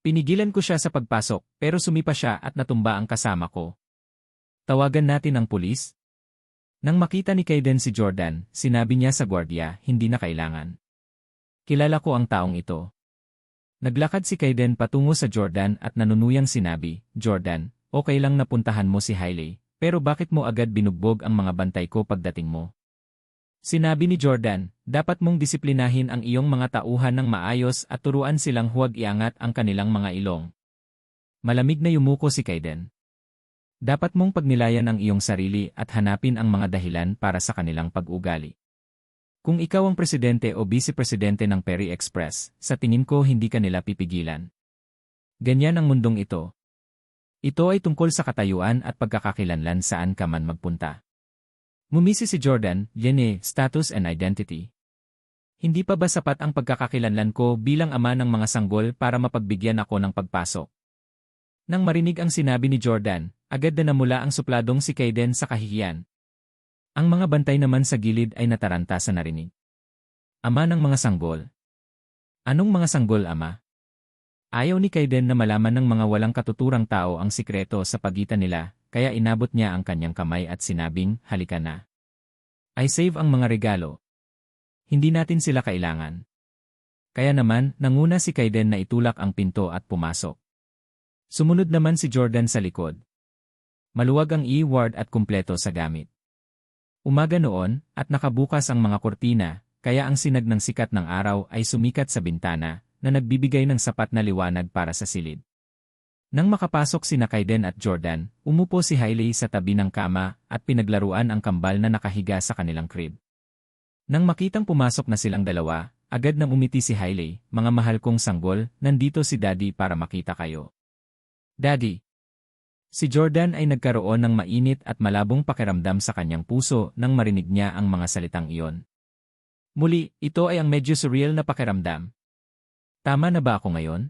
[SPEAKER 1] Pinigilan ko siya sa pagpasok pero sumipa siya at natumba ang kasama ko. Tawagan natin ang pulis? Nang makita ni Kayden si Jordan, sinabi niya sa gwardiya, hindi na kailangan. Kilala ko ang taong ito. Naglakad si Kayden patungo sa Jordan at nanunuyang sinabi, Jordan, okay lang napuntahan mo si Hailey, pero bakit mo agad binugbog ang mga bantay ko pagdating mo? Sinabi ni Jordan, dapat mong disiplinahin ang iyong mga tauhan ng maayos at turuan silang huwag iangat ang kanilang mga ilong. Malamig na yumuko si Kayden. Dapat mong pagnilayan ang iyong sarili at hanapin ang mga dahilan para sa kanilang pag-ugali. Kung ikaw ang presidente o vice-presidente ng Perry Express, sa tingin ko hindi ka nila pipigilan. Ganyan ang mundong ito. Ito ay tungkol sa katayuan at pagkakakilanlan saan ka man magpunta. Ngumisi si Jordan, status and identity. Hindi pa ba sapat ang pagkakakilanlan ko bilang ama ng mga sanggol para mapagbigyan ako ng pagpasok? Nang marinig ang sinabi ni Jordan, agad na namula ang supladong si Kayden sa kahihiyan. Ang mga bantay naman sa gilid ay nataranta sa narinig. Ama ng mga sanggol. Anong mga sanggol, ama? Ayaw ni Kaiden na malaman ng mga walang katuturang tao ang sikreto sa pagitan nila, kaya inabot niya ang kanyang kamay at sinabing, halika na. I save ang mga regalo. Hindi natin sila kailangan. Kaya naman, nanguna si Kaiden na itulak ang pinto at pumasok. Sumunod naman si Jordan sa likod. Maluwag ang e-ward at kumpleto sa gamit. Umaga noon, at nakabukas ang mga kortina, kaya ang sinag ng sikat ng araw ay sumikat sa bintana, na nagbibigay ng sapat na liwanag para sa silid. Nang makapasok sina Kaiden at Jordan, umupo si Hailey sa tabi ng kama at pinaglaruan ang kambal na nakahiga sa kanilang crib. Nang makitang pumasok na silang dalawa, agad nang umiti si Hailey, mga mahal kong sanggol, nandito si Daddy para makita kayo. Daddy. Si Jordan ay nagkaroon ng mainit at malabong pakiramdam sa kanyang puso nang marinig niya ang mga salitang iyon. Muli, ito ay ang medyo surreal na pakiramdam. Tama na ba ako ngayon?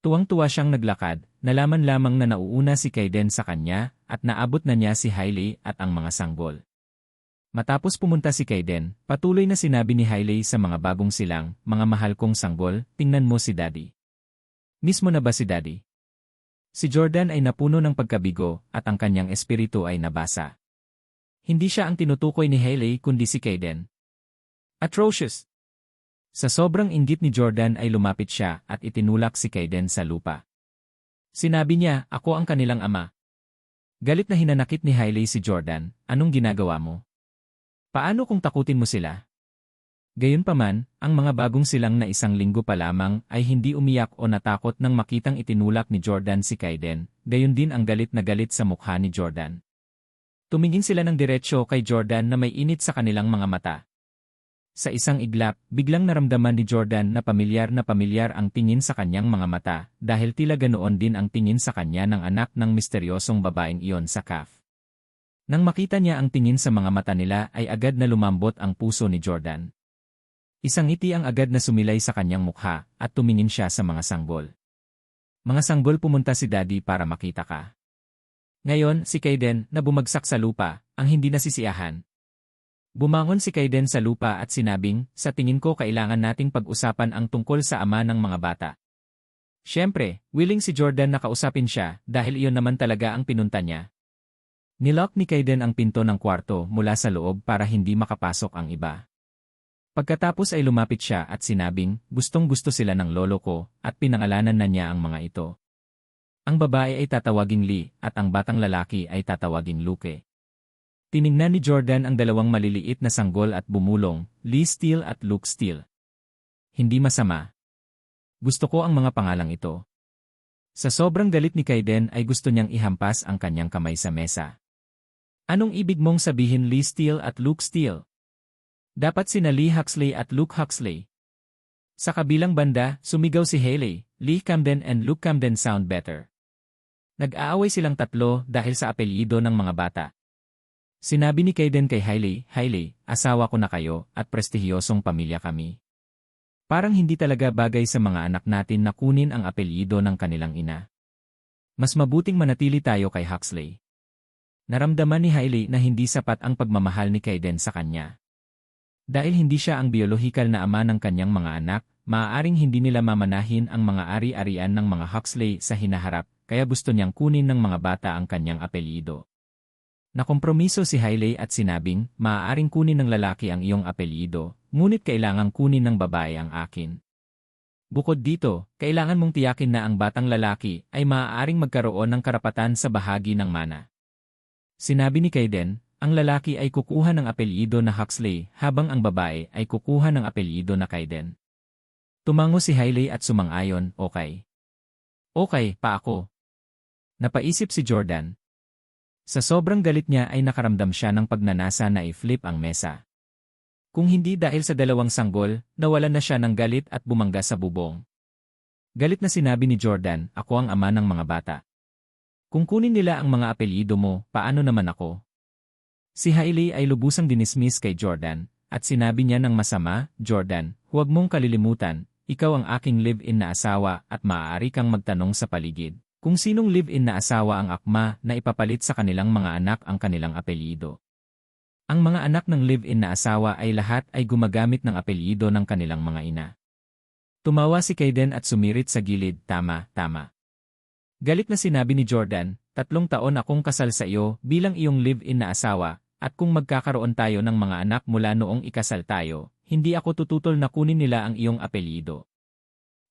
[SPEAKER 1] Tuwang-tuwa siyang naglakad, nalaman lamang na nauuna si Kaiden sa kanya at naabot na niya si Hailey at ang mga sanggol. Matapos pumunta si Kaiden, patuloy na sinabi ni Hailey sa mga bagong silang, mga mahal kong sanggol, tingnan mo si Daddy. Mismo na ba si Daddy? Si Jordan ay napuno ng pagkabigo at ang kanyang espiritu ay nabasa. Hindi siya ang tinutukoy ni Hailey kundi si Kaiden. Atrocious! Sa sobrang inggit ni Jordan ay lumapit siya at itinulak si Kaiden sa lupa. Sinabi niya, ako ang kanilang ama. Galit na hinanakit ni Hailey si Jordan, anong ginagawa mo? Paano kung takutin mo sila? Gayunpaman, ang mga bagong silang na isang linggo pa lamang ay hindi umiyak o natakot nang makitang itinulak ni Jordan si Kaiden, gayon din ang galit na galit sa mukha ni Jordan. Tumingin sila ng diretsyo kay Jordan na may init sa kanilang mga mata. Sa isang iglap, biglang naramdaman ni Jordan na pamilyar ang tingin sa kanyang mga mata dahil tila ganoon din ang tingin sa kanya ng anak ng misteryosong babaeng iyon sa CAF. Nang makita niya ang tingin sa mga mata nila ay agad na lumambot ang puso ni Jordan. Isang ngiti ang agad na sumilay sa kanyang mukha at tumingin siya sa mga sanggol. Mga sanggol, pumunta si Daddy para makita ka. Ngayon, si Kaiden na bumagsak sa lupa, ang hindi nasisiyahan. Bumangon si Kaiden sa lupa at sinabing, sa tingin ko kailangan nating pag-usapan ang tungkol sa ama ng mga bata. Siyempre, willing si Jordan na kausapin siya dahil iyon naman talaga ang pinunta niya. Nilock ni Kaiden ang pinto ng kwarto mula sa loob para hindi makapasok ang iba. Pagkatapos ay lumapit siya at sinabing, gustong-gusto sila ng lolo ko at pinangalanan na niya ang mga ito. Ang babae ay tatawaging Lee at ang batang lalaki ay tatawaging Luke. Tiningnan ni Jordan ang dalawang maliliit na sanggol at bumulong, Lee Steele at Luke Steele. Hindi masama. Gusto ko ang mga pangalang ito. Sa sobrang galit ni Kaiden ay gusto niyang ihampas ang kanyang kamay sa mesa. Anong ibig mong sabihin, Lee Steele at Luke Steele? Dapat sina Lee Huxley at Luke Huxley. Sa kabilang banda, sumigaw si Hailey, Lee Camden and Luke Camden sound better. Nag-aaway silang tatlo dahil sa apelyido ng mga bata. Sinabi ni Kaiden kay Hailey, asawa ko na kayo at prestihiyosong pamilya kami. Parang hindi talaga bagay sa mga anak natin na kunin ang apelyido ng kanilang ina. Mas mabuting manatili tayo kay Huxley. Naramdaman ni Hailey na hindi sapat ang pagmamahal ni Kaiden sa kanya. Dahil hindi siya ang biolohikal na ama ng kanyang mga anak, maaaring hindi nila mamanahin ang mga ari-arian ng mga Huxley sa hinaharap, kaya gusto niyang kunin ng mga bata ang kanyang apelyido. Nakompromiso si Hailey at sinabing, maaaring kunin ng lalaki ang iyong apelyido, ngunit kailangang kunin ng babae ang akin. Bukod dito, kailangan mong tiyakin na ang batang lalaki ay maaaring magkaroon ng karapatan sa bahagi ng mana. Sinabi ni Kaiden, ang lalaki ay kukuha ng apelyido na Huxley habang ang babae ay kukuha ng apelyido na Kaiden. Tumango si Hailey at sumang-ayon, okay. Okay, pa ako. Napaisip si Jordan. Sa sobrang galit niya ay nakaramdam siya ng pagnanasa na i-flip ang mesa. Kung hindi dahil sa dalawang sanggol, nawalan na siya ng galit at bumangga sa bubong. Galit na sinabi ni Jordan, ako ang ama ng mga bata. Kung kunin nila ang mga apelyido mo, paano naman ako? Si Hailey ay lubusang dinismiss kay Jordan, at sinabi niya ng masama, Jordan, huwag mong kalilimutan, ikaw ang aking live-in na asawa at maaari kang magtanong sa paligid. Kung sinong live-in na asawa ang akma na ipapalit sa kanilang mga anak ang kanilang apelyido. Ang mga anak ng live-in na asawa ay lahat ay gumagamit ng apelyido ng kanilang mga ina. Tumawa si Kaiden at sumirit sa gilid, tama, tama. Galit na sinabi ni Jordan, 3 taon akong kasal sa iyo bilang iyong live-in na asawa, at kung magkakaroon tayo ng mga anak mula noong ikasal tayo, hindi ako tututol na kunin nila ang iyong apelyido.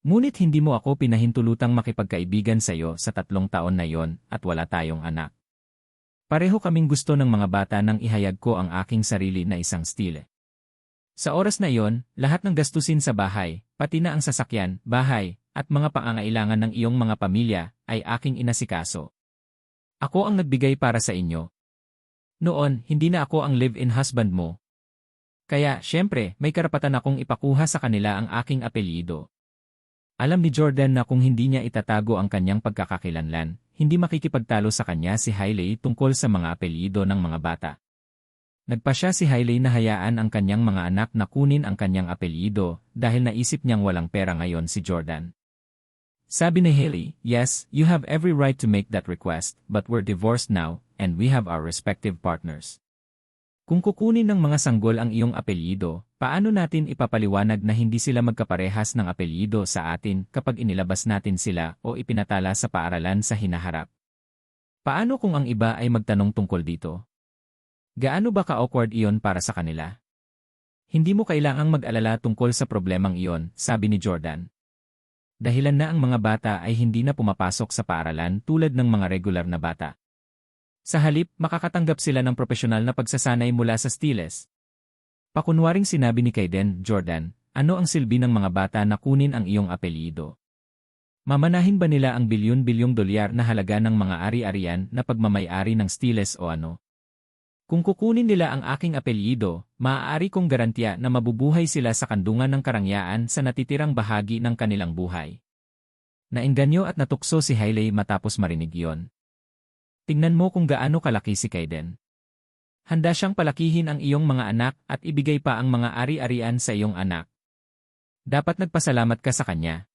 [SPEAKER 1] Ngunit hindi mo ako pinahintulutang makipagkaibigan sa iyo sa 3 taon na yon at wala tayong anak. Pareho kaming gusto ng mga bata nang ihayag ko ang aking sarili na isang stile. Sa oras na iyon, lahat ng gastusin sa bahay, pati na ang sasakyan, bahay, at mga pangangailangan ng iyong mga pamilya, ay aking inasikaso. Ako ang nagbigay para sa inyo. Noon, hindi na ako ang live-in husband mo. Kaya, syempre, may karapatan akong ipakuha sa kanila ang aking apelyido. Alam ni Jordan na kung hindi niya itatago ang kanyang pagkakakilanlan, hindi makikipagtalo sa kanya si Hailey tungkol sa mga apelyido ng mga bata. Nagpasya si Hailey na hayaan ang kanyang mga anak na kunin ang kanyang apelyido dahil naisip niyang walang pera ngayon si Jordan. Sabi ni Hailey, yes, you have every right to make that request, but we're divorced now, and we have our respective partners. Kung kukunin ng mga sanggol ang iyong apelyido, paano natin ipapaliwanag na hindi sila magkaparehas ng apelyido sa atin kapag inilabas natin sila o ipinatala sa paaralan sa hinaharap? Paano kung ang iba ay magtanong tungkol dito? Gaano ba ka-awkward iyon para sa kanila? Hindi mo kailangang mag-alala tungkol sa problemang iyon, sabi ni Jordan. Dahilan na ang mga bata ay hindi na pumapasok sa paaralan tulad ng mga regular na bata. Sa halip, makakatanggap sila ng propesyonal na pagsasanay mula sa stiles. Pakunwaring sinabi ni Kaiden, Jordan, ano ang silbi ng mga bata na kunin ang iyong apelyido? Mamanahin ba nila ang bilyon-bilyong dolyar na halaga ng mga ari-arian na pagmamay-ari ng stiles o ano? Kung kukunin nila ang aking apelyido, maaari kong garantiya na mabubuhay sila sa kandungan ng karangyaan sa natitirang bahagi ng kanilang buhay. Nainganyo at natukso si Hailey matapos marinig iyon. Tingnan mo kung gaano kalaki si Kaiden. Handa siyang palakihin ang iyong mga anak at ibigay pa ang mga ari-arian sa iyong anak. Dapat nagpasalamat ka sa kanya.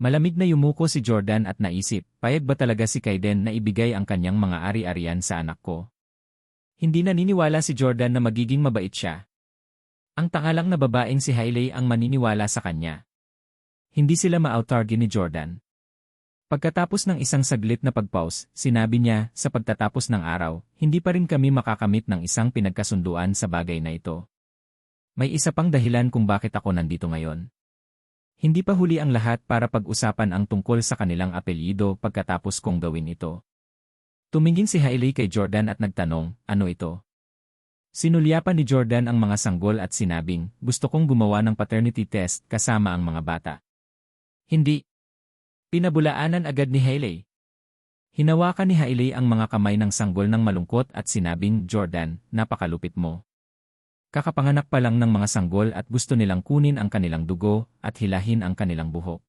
[SPEAKER 1] Malamig na yumuko si Jordan at naisip, payag ba talaga si Kaiden na ibigay ang kanyang mga ari-arian sa anak ko? Hindi naniniwala si Jordan na magiging mabait siya. Ang tangalang na babaeng si Hailey ang maniniwala sa kanya. Hindi sila ma-outargue ni Jordan. Pagkatapos ng isang saglit na pag-pause, sinabi niya, sa pagtatapos ng araw, hindi pa rin kami makakamit ng isang pinagkasunduan sa bagay na ito. May isa pang dahilan kung bakit ako nandito ngayon. Hindi pa huli ang lahat para pag-usapan ang tungkol sa kanilang apelyido pagkatapos kong gawin ito. Tumingin si Hailey kay Jordan at nagtanong, ano ito? Sinulyapan ni Jordan ang mga sanggol at sinabing, gusto kong gumawa ng paternity test kasama ang mga bata. Hindi. Pinabulaanan agad ni Hailey. Hinawakan ni Hailey ang mga kamay ng sanggol ng malungkot at sinabing, Jordan, napakalupit mo. Kakapanganak pa lang ng mga sanggol at gusto nilang kunin ang kanilang dugo at hilahin ang kanilang buhok.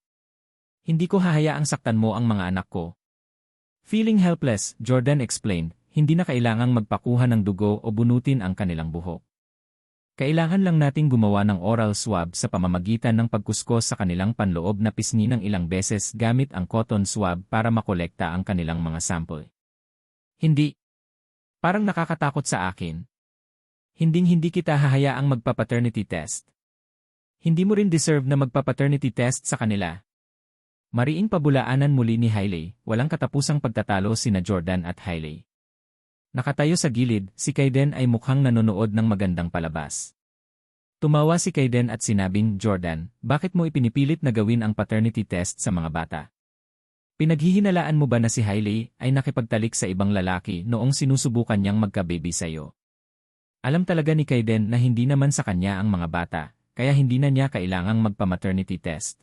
[SPEAKER 1] Hindi ko hahayaang saktan mo ang mga anak ko. Feeling helpless, Jordan explained, hindi na kailangang magpakuha ng dugo o bunutin ang kanilang buhok. Kailangan lang nating gumawa ng oral swab sa pamamagitan ng pagkuskos sa kanilang panloob na pisngi ng ilang beses gamit ang cotton swab para makolekta ang kanilang mga sample. Hindi. Parang nakakatakot sa akin. Hinding-hindi kita hahayaang magpa-paternity test. Hindi mo rin deserve na magpa-paternity test sa kanila. Mariing pabulaanan muli ni Hailey, walang katapusang pagtatalo sina Jordan at Hailey. Nakatayo sa gilid, si Kaiden ay mukhang nanonood ng magandang palabas. Tumawa si Kaiden at sinabing, Jordan, bakit mo ipinipilit na gawin ang paternity test sa mga bata? Pinaghihinalaan mo ba na si Hailey ay nakipagtalik sa ibang lalaki noong sinusubukan niyang magka-baby sa'yo? Alam talaga ni Kaiden na hindi naman sa kanya ang mga bata, kaya hindi na niya kailangang magpa-maternity test.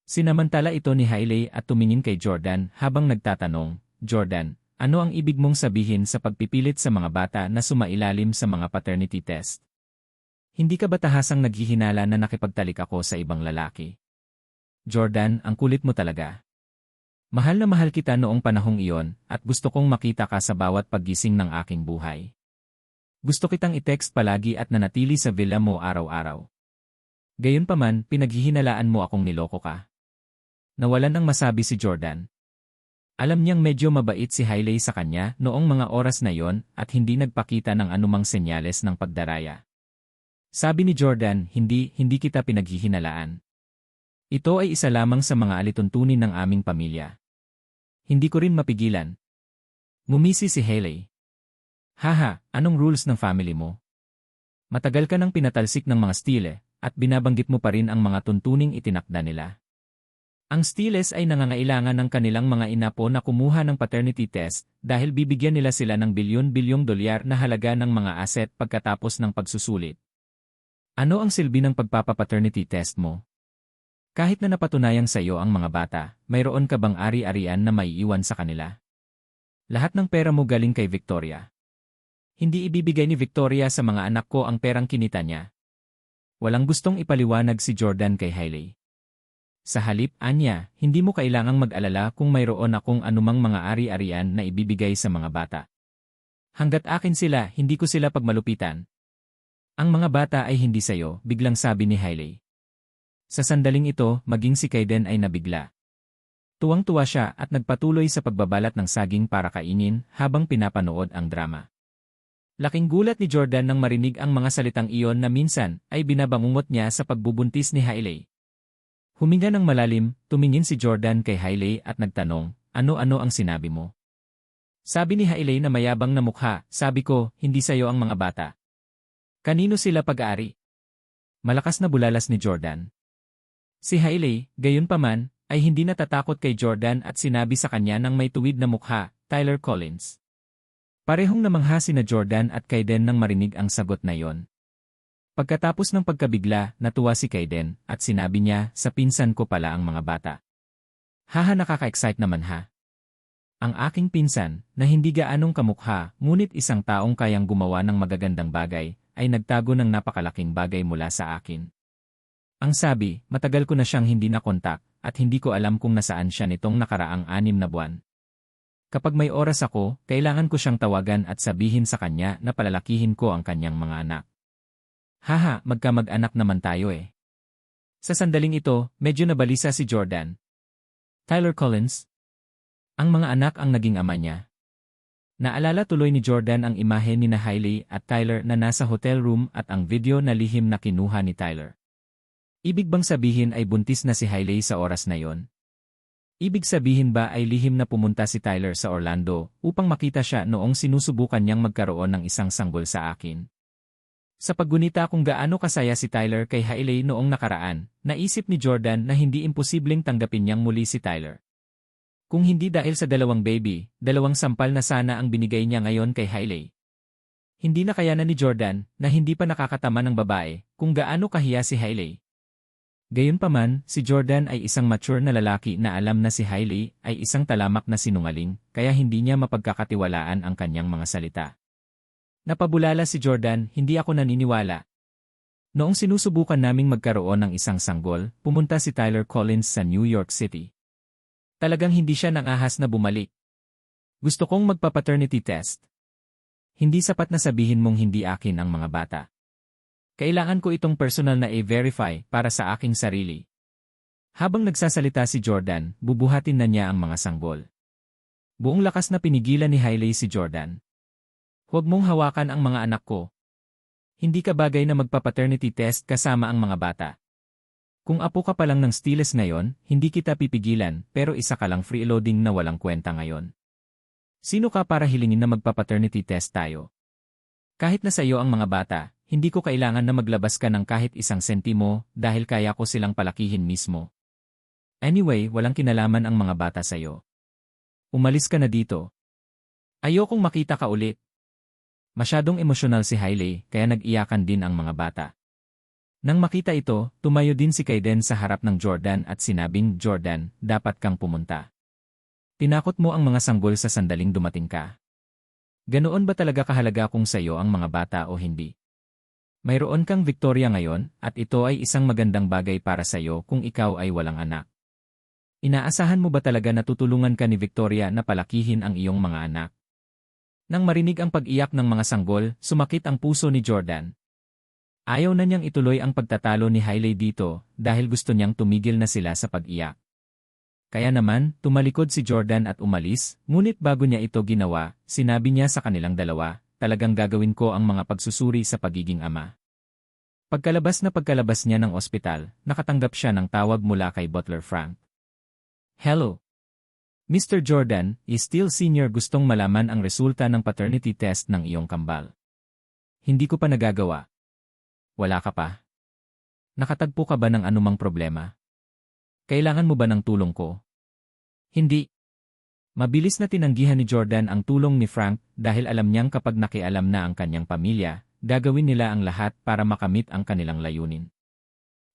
[SPEAKER 1] Sinamantala ito ni Hailey at tumingin kay Jordan habang nagtatanong, Jordan, ano ang ibig mong sabihin sa pagpipilit sa mga bata na sumailalim sa mga paternity test? Hindi ka ba tahasang naghihinala na nakipagtalik ako sa ibang lalaki? Jordan, ang kulit mo talaga. Mahal na mahal kita noong panahong iyon at gusto kong makita ka sa bawat paggising ng aking buhay. Gusto kitang i-text palagi at nanatili sa villa mo araw-araw. Gayunpaman, pinaghihinalaan mo akong niloko ka. Nawalan ng masabi si Jordan. Alam niyang medyo mabait si Hailey sa kanya noong mga oras na yon at hindi nagpakita ng anumang senyales ng pagdaraya. Sabi ni Jordan, hindi kita pinaghihinalaan. Ito ay isa lamang sa mga alituntunin ng aming pamilya. Hindi ko rin mapigilan. Ngumisi si Hailey. Haha, anong rules ng family mo? Matagal ka nang pinatalsik ng mga stile, at binabanggit mo pa rin ang mga tuntuning itinakda nila. Ang stiles ay nangangailangan ng kanilang mga inapo na kumuha ng paternity test dahil bibigyan nila sila ng bilyon-bilyong dolyar na halaga ng mga asset pagkatapos ng pagsusulit. Ano ang silbi ng pagpapapaternity test mo? Kahit na napatunayang sa iyo ang mga bata, mayroon ka bang ari-arian na maiiwan sa kanila? Lahat ng pera mo galing kay Victoria. Hindi ibibigay ni Victoria sa mga anak ko ang perang kinita niya. Walang gustong ipaliwanag si Jordan kay Hailey. Sa halip, anya, hindi mo kailangang mag-alala kung mayroon akong anumang mga ari-arian na ibibigay sa mga bata. Hanggat akin sila, hindi ko sila pagmalupitan. Ang mga bata ay hindi sayo, biglang sabi ni Hailey. Sa sandaling ito, maging si Kaiden ay nabigla. Tuwang-tuwa siya at nagpatuloy sa pagbabalat ng saging para kainin habang pinapanood ang drama. Laking gulat ni Jordan nang marinig ang mga salitang iyon na minsan ay binabangungot niya sa pagbubuntis ni Hailey. Huminga ng malalim, tumingin si Jordan kay Hailey at nagtanong, ano-ano ang sinabi mo? Sabi ni Hailey na mayabang na mukha, sabi ko, hindi sayo ang mga bata. Kanino sila pag-aari? Malakas na bulalas ni Jordan. Si Hailey, gayunpaman, ay hindi natatakot kay Jordan at sinabi sa kanya ng may tuwid na mukha, Tyler Collins. Parehong namangha sina Jordan at Kaiden nang marinig ang sagot na yon. Pagkatapos ng pagkabigla, natuwa si Kaiden at sinabi niya, sa pinsan ko pala ang mga bata. Haha, nakaka-excite naman ha. Ang aking pinsan, na hindi gaanong kamukha, ngunit isang taong kayang gumawa ng magagandang bagay, ay nagtago ng napakalaking bagay mula sa akin. Ang sabi, matagal ko na siyang hindi nakontak, at hindi ko alam kung nasaan siya nitong nakaraang 6 na buwan. Kapag may oras ako, kailangan ko siyang tawagan at sabihin sa kanya na palalakihin ko ang kanyang mga anak. Haha, magkamag-anak naman tayo eh. Sa sandaling ito, medyo nabalisa si Jordan. Tyler Collins? Ang mga anak ang naging ama niya. Naalala tuloy ni Jordan ang imahe ni Hailey at Tyler na nasa hotel room at ang video na lihim na kinuha ni Tyler. Ibig bang sabihin ay buntis na si Hailey sa oras na yon? Ibig sabihin ba ay lihim na pumunta si Tyler sa Orlando upang makita siya noong sinusubukan niyang magkaroon ng isang sanggol sa akin? Sa paggunita kung gaano kasaya si Tyler kay Hailey noong nakaraan, naisip ni Jordan na hindi imposibleng tanggapin niyang muli si Tyler. Kung hindi dahil sa 2 baby, 2 sampal na sana ang binigay niya ngayon kay Hailey. Hindi na kaya na ni Jordan na hindi pa nakakatama ng babae kung gaano kahiya si Hailey. Gayunpaman, si Jordan ay isang mature na lalaki na alam na si Hailey ay isang talamak na sinungaling kaya hindi niya mapagkakatiwalaan ang kanyang mga salita. Napabulala si Jordan, hindi ako naniniwala. Noong sinusubukan naming magkaroon ng isang sanggol, pumunta si Tyler Collins sa New York City. Talagang hindi siya nangahas na bumalik. Gusto kong magpa-paternity test. Hindi sapat na sabihin mong hindi akin ang mga bata. Kailangan ko itong personal na i-verify para sa aking sarili. Habang nagsasalita si Jordan, bubuhatin na niya ang mga sanggol. Buong lakas na pinigilan ni Hailey si Jordan. Huwag mong hawakan ang mga anak ko. Hindi ka bagay na magpa-paternity test kasama ang mga bata. Kung apo ka pa lang ng stiles ngayon, hindi kita pipigilan pero isa ka lang freeloading na walang kwenta ngayon. Sino ka para hilingin na magpa-paternity test tayo? Kahit na sa iyo ang mga bata, hindi ko kailangan na maglabas ka ng kahit 1 sentimo dahil kaya ko silang palakihin mismo. Anyway, walang kinalaman ang mga bata sa iyo. Umalis ka na dito. Ayokong makita ka ulit. Masyadong emosyonal si Hailey kaya nag-iyakan din ang mga bata. Nang makita ito, tumayo din si Kaiden sa harap ng Jordan at sinabing, Jordan, dapat kang pumunta. Tinakot mo ang mga sanggol sa sandaling dumating ka. Ganoon ba talaga kahalaga kung sayo ang mga bata o hindi? Mayroon kang Victoria ngayon at ito ay isang magandang bagay para sayo kung ikaw ay walang anak. Inaasahan mo ba talaga na tutulungan ka ni Victoria na palakihin ang iyong mga anak? Nang marinig ang pag-iyak ng mga sanggol, sumakit ang puso ni Jordan. Ayaw na niyang ituloy ang pagtatalo ni Hailey dito dahil gusto niyang tumigil na sila sa pag-iyak. Kaya naman, tumalikod si Jordan at umalis, ngunit bago niya ito ginawa, sinabi niya sa kanilang dalawa, talagang gagawin ko ang mga pagsusuri sa pagiging ama. Pagkalabas niya ng ospital, nakatanggap siya ng tawag mula kay Butler Frank. Hello. Mr. Jordan, is still senior, gustong malaman ang resulta ng paternity test ng iyong kambal. Hindi ko pa nagagawa. Wala ka pa? Nakatagpo ka ba ng anumang problema? Kailangan mo ba ng tulong ko? Hindi. Mabilis na tinanggihan ni Jordan ang tulong ni Frank dahil alam niyang kapag nakialam na ang kanyang pamilya, gagawin nila ang lahat para makamit ang kanilang layunin.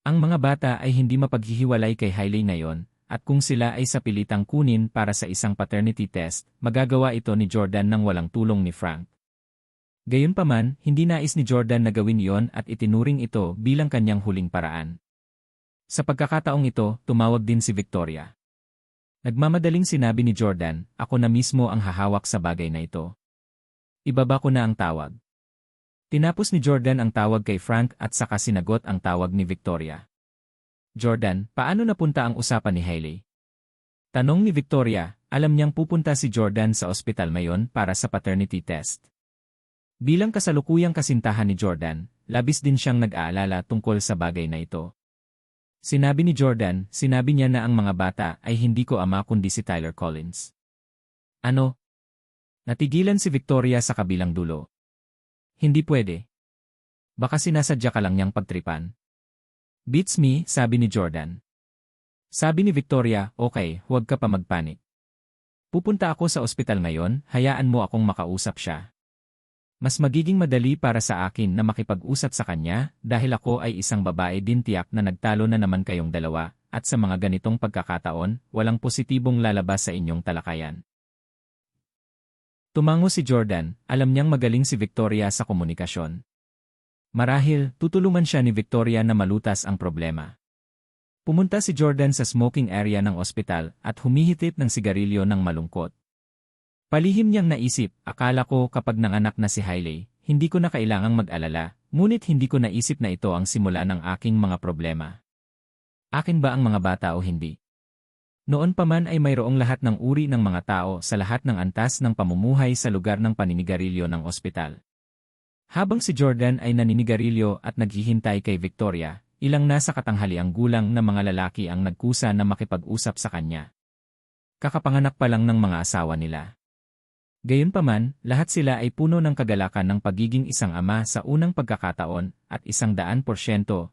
[SPEAKER 1] Ang mga bata ay hindi mapaghihiwalay kay Hailey ngayon, at kung sila ay sapilitang kunin para sa isang paternity test, magagawa ito ni Jordan nang walang tulong ni Frank. Gayunpaman, hindi nais ni Jordan na gawin iyon at itinuring ito bilang kanyang huling paraan. Sa pagkakataong ito, tumawag din si Victoria. Nagmamadaling sinabi ni Jordan, ako na mismo ang hahawak sa bagay na ito. Ibaba ko na ang tawag. Tinapos ni Jordan ang tawag kay Frank at saka sinagot ang tawag ni Victoria. Jordan, paano napunta ang usapan ni Hailey? Tanong ni Victoria, alam niyang pupunta si Jordan sa ospital ngayon para sa paternity test. Bilang kasalukuyang kasintahan ni Jordan, labis din siyang nag-aalala tungkol sa bagay na ito. Sinabi ni Jordan, sinabi niya na ang mga bata ay hindi ko ama kundi si Tyler Collins. Ano? Natigilan si Victoria sa kabilang dulo. Hindi pwede. Baka sinasadya ka lang niyang pagtripan. Beats me, sabi ni Jordan. Sabi ni Victoria, okay, huwag ka pa magpanik. Pupunta ako sa ospital ngayon, hayaan mo akong makausap siya. Mas magiging madali para sa akin na makipag-usap sa kanya dahil ako ay isang babae din, tiyak na nagtalo na naman kayong dalawa at sa mga ganitong pagkakataon, walang positibong lalabas sa inyong talakayan. Tumango si Jordan, alam niyang magaling si Victoria sa komunikasyon. Marahil, tutulungan siya ni Victoria na malutas ang problema. Pumunta si Jordan sa smoking area ng ospital at humihitip ng sigarilyo ng malungkot. Palihim niyang naisip, akala ko kapag nanganak na si Hailey, hindi ko na kailangang mag-alala, ngunit hindi ko naisip na ito ang simula ng aking mga problema. Akin ba ang mga bata o hindi? Noon pa man ay mayroong lahat ng uri ng mga tao sa lahat ng antas ng pamumuhay sa lugar ng paninigarilyo ng ospital. Habang si Jordan ay naninigarilyo at naghihintay kay Victoria, ilang nasa katanghaliang gulang na mga lalaki ang nagkusa na makipag-usap sa kanya. Kakapanganak pa lang ng mga asawa nila. Gayunpaman, lahat sila ay puno ng kagalakan ng pagiging isang ama sa unang pagkakataon at 100%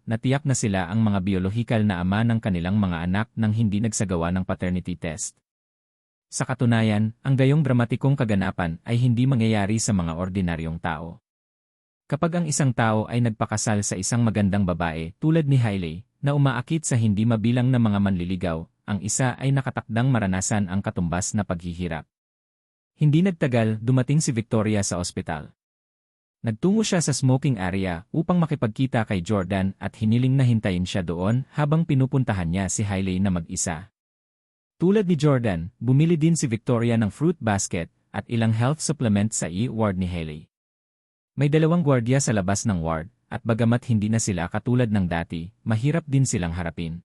[SPEAKER 1] na tiyak na sila ang mga biolohikal na ama ng kanilang mga anak nang hindi nagsagawa ng paternity test. Sa katunayan, ang gayong dramatikong kaganapan ay hindi mangyayari sa mga ordinaryong tao. Kapag ang isang tao ay nagpakasal sa isang magandang babae tulad ni Hailey, na umaakit sa hindi mabilang na mga manliligaw, ang isa ay nakatakdang maranasan ang katumbas na paghihirap. Hindi nagtagal, dumating si Victoria sa ospital. Nagtungo siya sa smoking area upang makipagkita kay Jordan at hiniling na hintayin siya doon habang pinupuntahan niya si Hailey na mag-isa. Tulad ni Jordan, bumili din si Victoria ng fruit basket at ilang health supplement sa ward ni Hailey. May 2 gwardiya sa labas ng ward, at bagamat hindi na sila katulad ng dati, mahirap din silang harapin.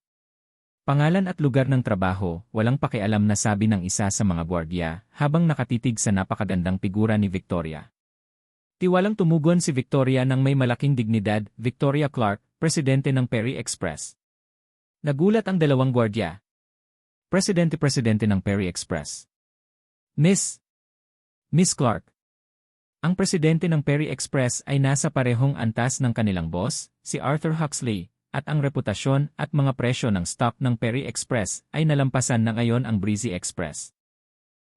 [SPEAKER 1] Pangalan at lugar ng trabaho, walang pakialam na sabi ng isa sa mga gwardiya, habang nakatitig sa napakagandang figura ni Victoria. Tiwalang tumugon si Victoria ng may malaking dignidad, Victoria Clark, presidente ng Perry Express. Nagulat ang 2 gwardiya. Presidente ng Perry Express. Miss Clark. Ang presidente ng Perry Express ay nasa parehong antas ng kanilang boss, si Arthur Huxley, at ang reputasyon at mga presyo ng stock ng Perry Express ay nalampasan na ngayon ang Breezy Express.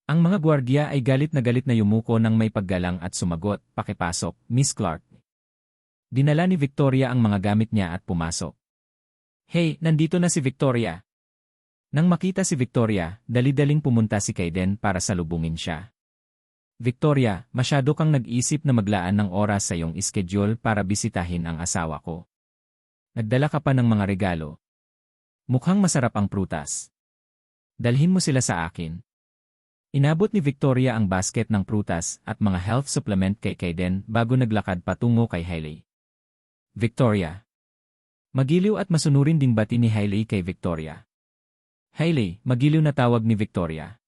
[SPEAKER 1] Ang mga gwardiya ay galit na yumuko ng may paggalang at sumagot, "Pakipasok, Miss Clark." Dinala ni Victoria ang mga gamit niya at pumasok. "Hey, nandito na si Victoria." Nang makita si Victoria, dali-daling pumunta si Kaiden para salubungin siya. "Victoria, masyado kang nag-isip na maglaan ng oras sa iyong schedule para bisitahin ang asawa ko. Nagdala ka pa ng mga regalo. Mukhang masarap ang prutas. Dalhin mo sila sa akin." Inabot ni Victoria ang basket ng prutas at mga health supplement kay Kaiden bago naglakad patungo kay Hailey. "Victoria." Magiliw at masunurin ding bati ni Hailey kay Victoria. "Hailey," magiliw na tawag ni Victoria.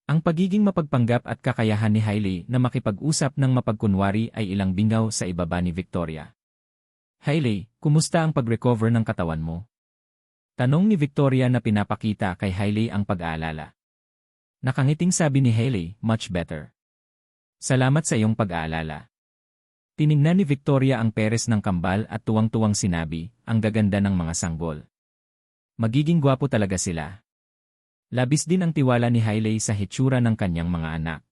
[SPEAKER 1] Ang pagiging mapagpanggap at kakayahan ni Hailey na makipag-usap ng mapagkunwari ay ilang bingaw sa ibaba ni Victoria. Hailey, kumusta ang pag-recover ng katawan mo? Tanong ni Victoria na pinapakita kay Hailey ang pag-aalala. Nakangiting sabi ni Hailey, much better. Salamat sa iyong pag-aalala. Tiningnan ni Victoria ang peres ng kambal at tuwang-tuwang sinabi, ang gaganda ng mga sanggol. Magiging gwapo talaga sila. Labis din ang tiwala ni Hailey sa hitsura ng kanyang mga anak.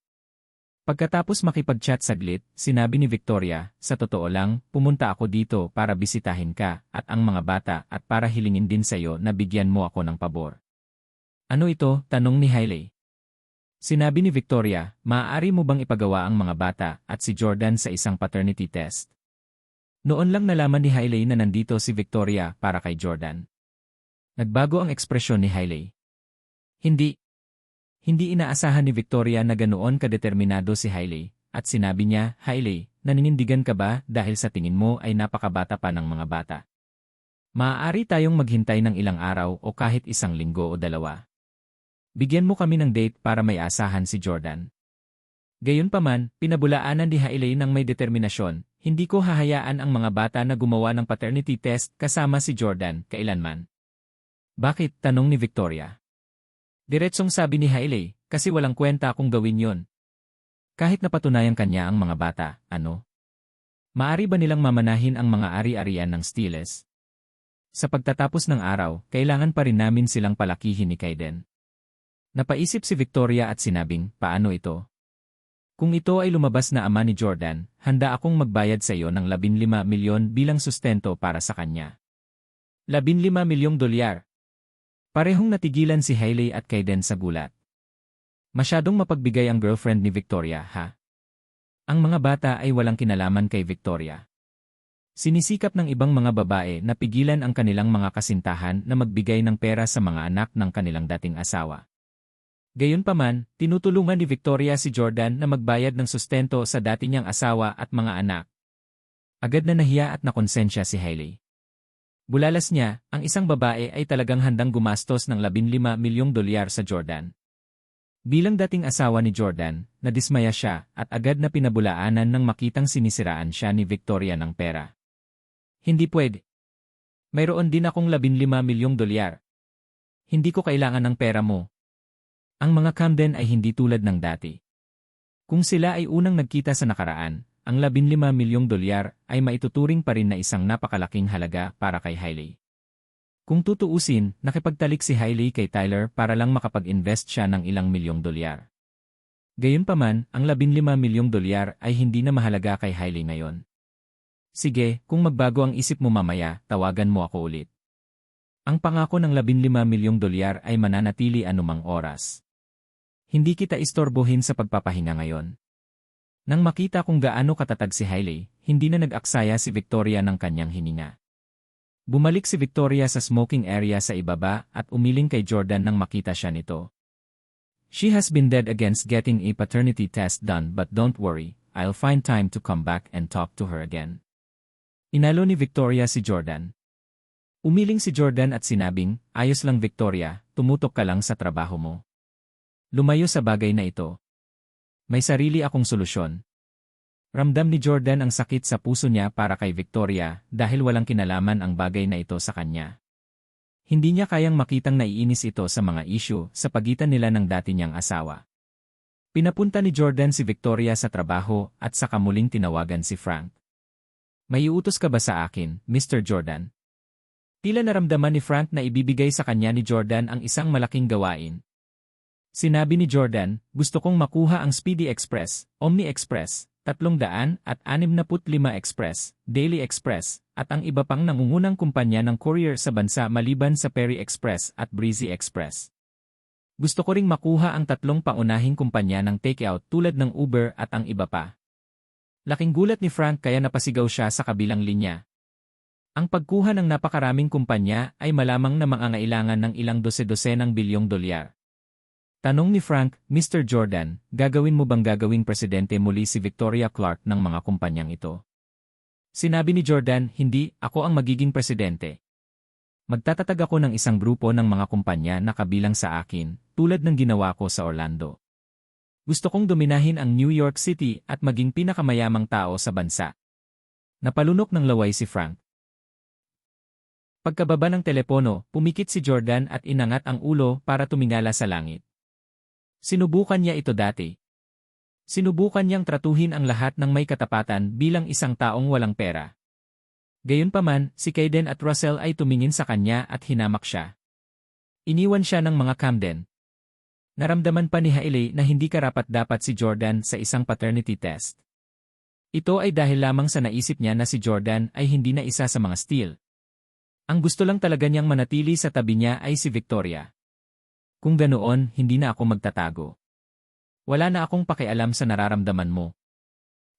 [SPEAKER 1] Pagkatapos makipag-chat saglit, sinabi ni Victoria, sa totoo lang, pumunta ako dito para bisitahin ka at ang mga bata at para hilingin din sa iyo na bigyan mo ako ng pabor. Ano ito? Tanong ni Hailey. Sinabi ni Victoria, maaari mo bang ipagawa ang mga bata at si Jordan sa isang paternity test? Noon lang nalaman ni Hailey na nandito si Victoria para kay Jordan. Nagbago ang ekspresyon ni Hailey. Hindi inaasahan ni Victoria na ganoon kadeterminado si Hailey, at sinabi niya, Hailey, naninindigan ka ba dahil sa tingin mo ay napakabata pa ng mga bata? Maaari tayong maghintay ng ilang araw o kahit isang linggo o dalawa. Bigyan mo kami ng date para may asahan si Jordan. Gayunpaman, pinabulaanan ni Hailey ng may determinasyon, hindi ko hahayaan ang mga bata na gumawa ng paternity test kasama si Jordan kailanman. Bakit? Tanong ni Victoria. Diretsong sabi ni Hailey, kasi walang kwenta kung gawin yon. Kahit napatunayan kanya ang mga bata, ano? Maari ba nilang mamanahin ang mga ari-arian ng Stiles? Sa pagtatapos ng araw, kailangan pa rin namin silang palakihin ni Kaiden. Napaisip si Victoria at sinabing, paano ito? Kung ito ay lumabas na ama ni Jordan, handa akong magbayad sa iyo ng 15 milyon bilang sustento para sa kanya. 15 milyong dolyar. Parehong natigilan si Hailey at Kaiden sa gulat. Masyadong mapagbigay ang girlfriend ni Victoria, ha? Ang mga bata ay walang kinalaman kay Victoria. Sinisikap ng ibang mga babae na pigilan ang kanilang mga kasintahan na magbigay ng pera sa mga anak ng kanilang dating asawa. Gayunpaman, tinutulungan ni Victoria si Jordan na magbayad ng sustento sa dati niyang asawa at mga anak. Agad na nahiya at nakonsensya si Hailey. Bulalas niya, ang isang babae ay talagang handang gumastos ng 15 milyong dolyar sa Jordan. Bilang dating asawa ni Jordan, nadismaya siya at agad na pinabulaanan nang makitang sinisiraan siya ni Victoria ng pera. Hindi pwede. Mayroon din akong 15 milyong dolyar. Hindi ko kailangan ng pera mo. Ang mga Camden ay hindi tulad ng dati. Kung sila ay unang nagkita sa nakaraan, ang 15 milyong dolyar ay maituturing pa rin na isang napakalaking halaga para kay Hailey. Kung tutuusin, nakipagtalik si Hailey kay Tyler para lang makapag-invest siya ng ilang milyong dolyar. Gayunpaman, ang 15 milyong dolyar ay hindi na mahalaga kay Hailey ngayon. Sige, kung magbago ang isip mo mamaya, tawagan mo ako ulit. Ang pangako ng 15 milyong dolyar ay mananatili anumang oras. Hindi kita istorbohin sa pagpapahinga ngayon. Nang makita kung gaano katatag si Hailey, hindi na nag-aksaya si Victoria ng kanyang hininga. Bumalik si Victoria sa smoking area sa ibaba at umiling kay Jordan nang makita siya nito. She has been dead against getting a paternity test done but don't worry, I'll find time to come back and talk to her again. Inalo ni Victoria si Jordan. Umiling si Jordan at sinabing, ayos lang Victoria, tumutok ka lang sa trabaho mo. Lumayo sa bagay na ito. May sarili akong solusyon. Ramdam ni Jordan ang sakit sa puso niya para kay Victoria dahil walang kinalaman ang bagay na ito sa kanya. Hindi niya kayang makitang naiinis ito sa mga issue sa pagitan nila ng dati niyang asawa. Pinapunta ni Jordan si Victoria sa trabaho at saka muling tinawagan si Frank. May iutos ka ba sa akin, Mr. Jordan? Tila naramdaman ni Frank na ibibigay sa kanya ni Jordan ang isang malaking gawain. Sinabi ni Jordan, gusto kong makuha ang Speedy Express, Omni Express, 365 Express, Daily Express, at ang iba pang nangungunang kumpanya ng courier sa bansa maliban sa Perry Express at Breezy Express. Gusto ko ring makuha ang 3 paunahing kumpanya ng takeout tulad ng Uber at ang iba pa. Laking gulat ni Frank kaya napasigaw siya sa kabilang linya. Ang pagkuha ng napakaraming kumpanya ay malamang na mangangailangan ng ilang dose-dosenang bilyong dolyar. Tanong ni Frank, Mr. Jordan, gagawin mo bang gagawing presidente muli si Victoria Clark ng mga kumpanyang ito? Sinabi ni Jordan, hindi, ako ang magiging presidente. Magtatatag ako ng isang grupo ng mga kumpanya na kabilang sa akin, tulad ng ginawa ko sa Orlando. Gusto kong dominahin ang New York City at maging pinakamayamang tao sa bansa. Napalunok ng laway si Frank. Pagkababa ng telepono, pumikit si Jordan at inangat ang ulo para tumingala sa langit. Sinubukan niya ito dati. Sinubukan niyang tratuhin ang lahat ng may katapatan bilang isang taong walang pera. Gayunpaman, si Kayden at Russell ay tumingin sa kanya at hinamak siya. Iniwan siya ng mga Camden. Naramdaman pa ni Hailey na hindi karapat-dapat si Jordan sa isang paternity test. Ito ay dahil lamang sa naisip niya na si Jordan ay hindi na isa sa mga steal. Ang gusto lang talaga niyang manatili sa tabi niya ay si Victoria. Kung ganoon, hindi na ako magtatago. Wala na akong pakialam sa nararamdaman mo.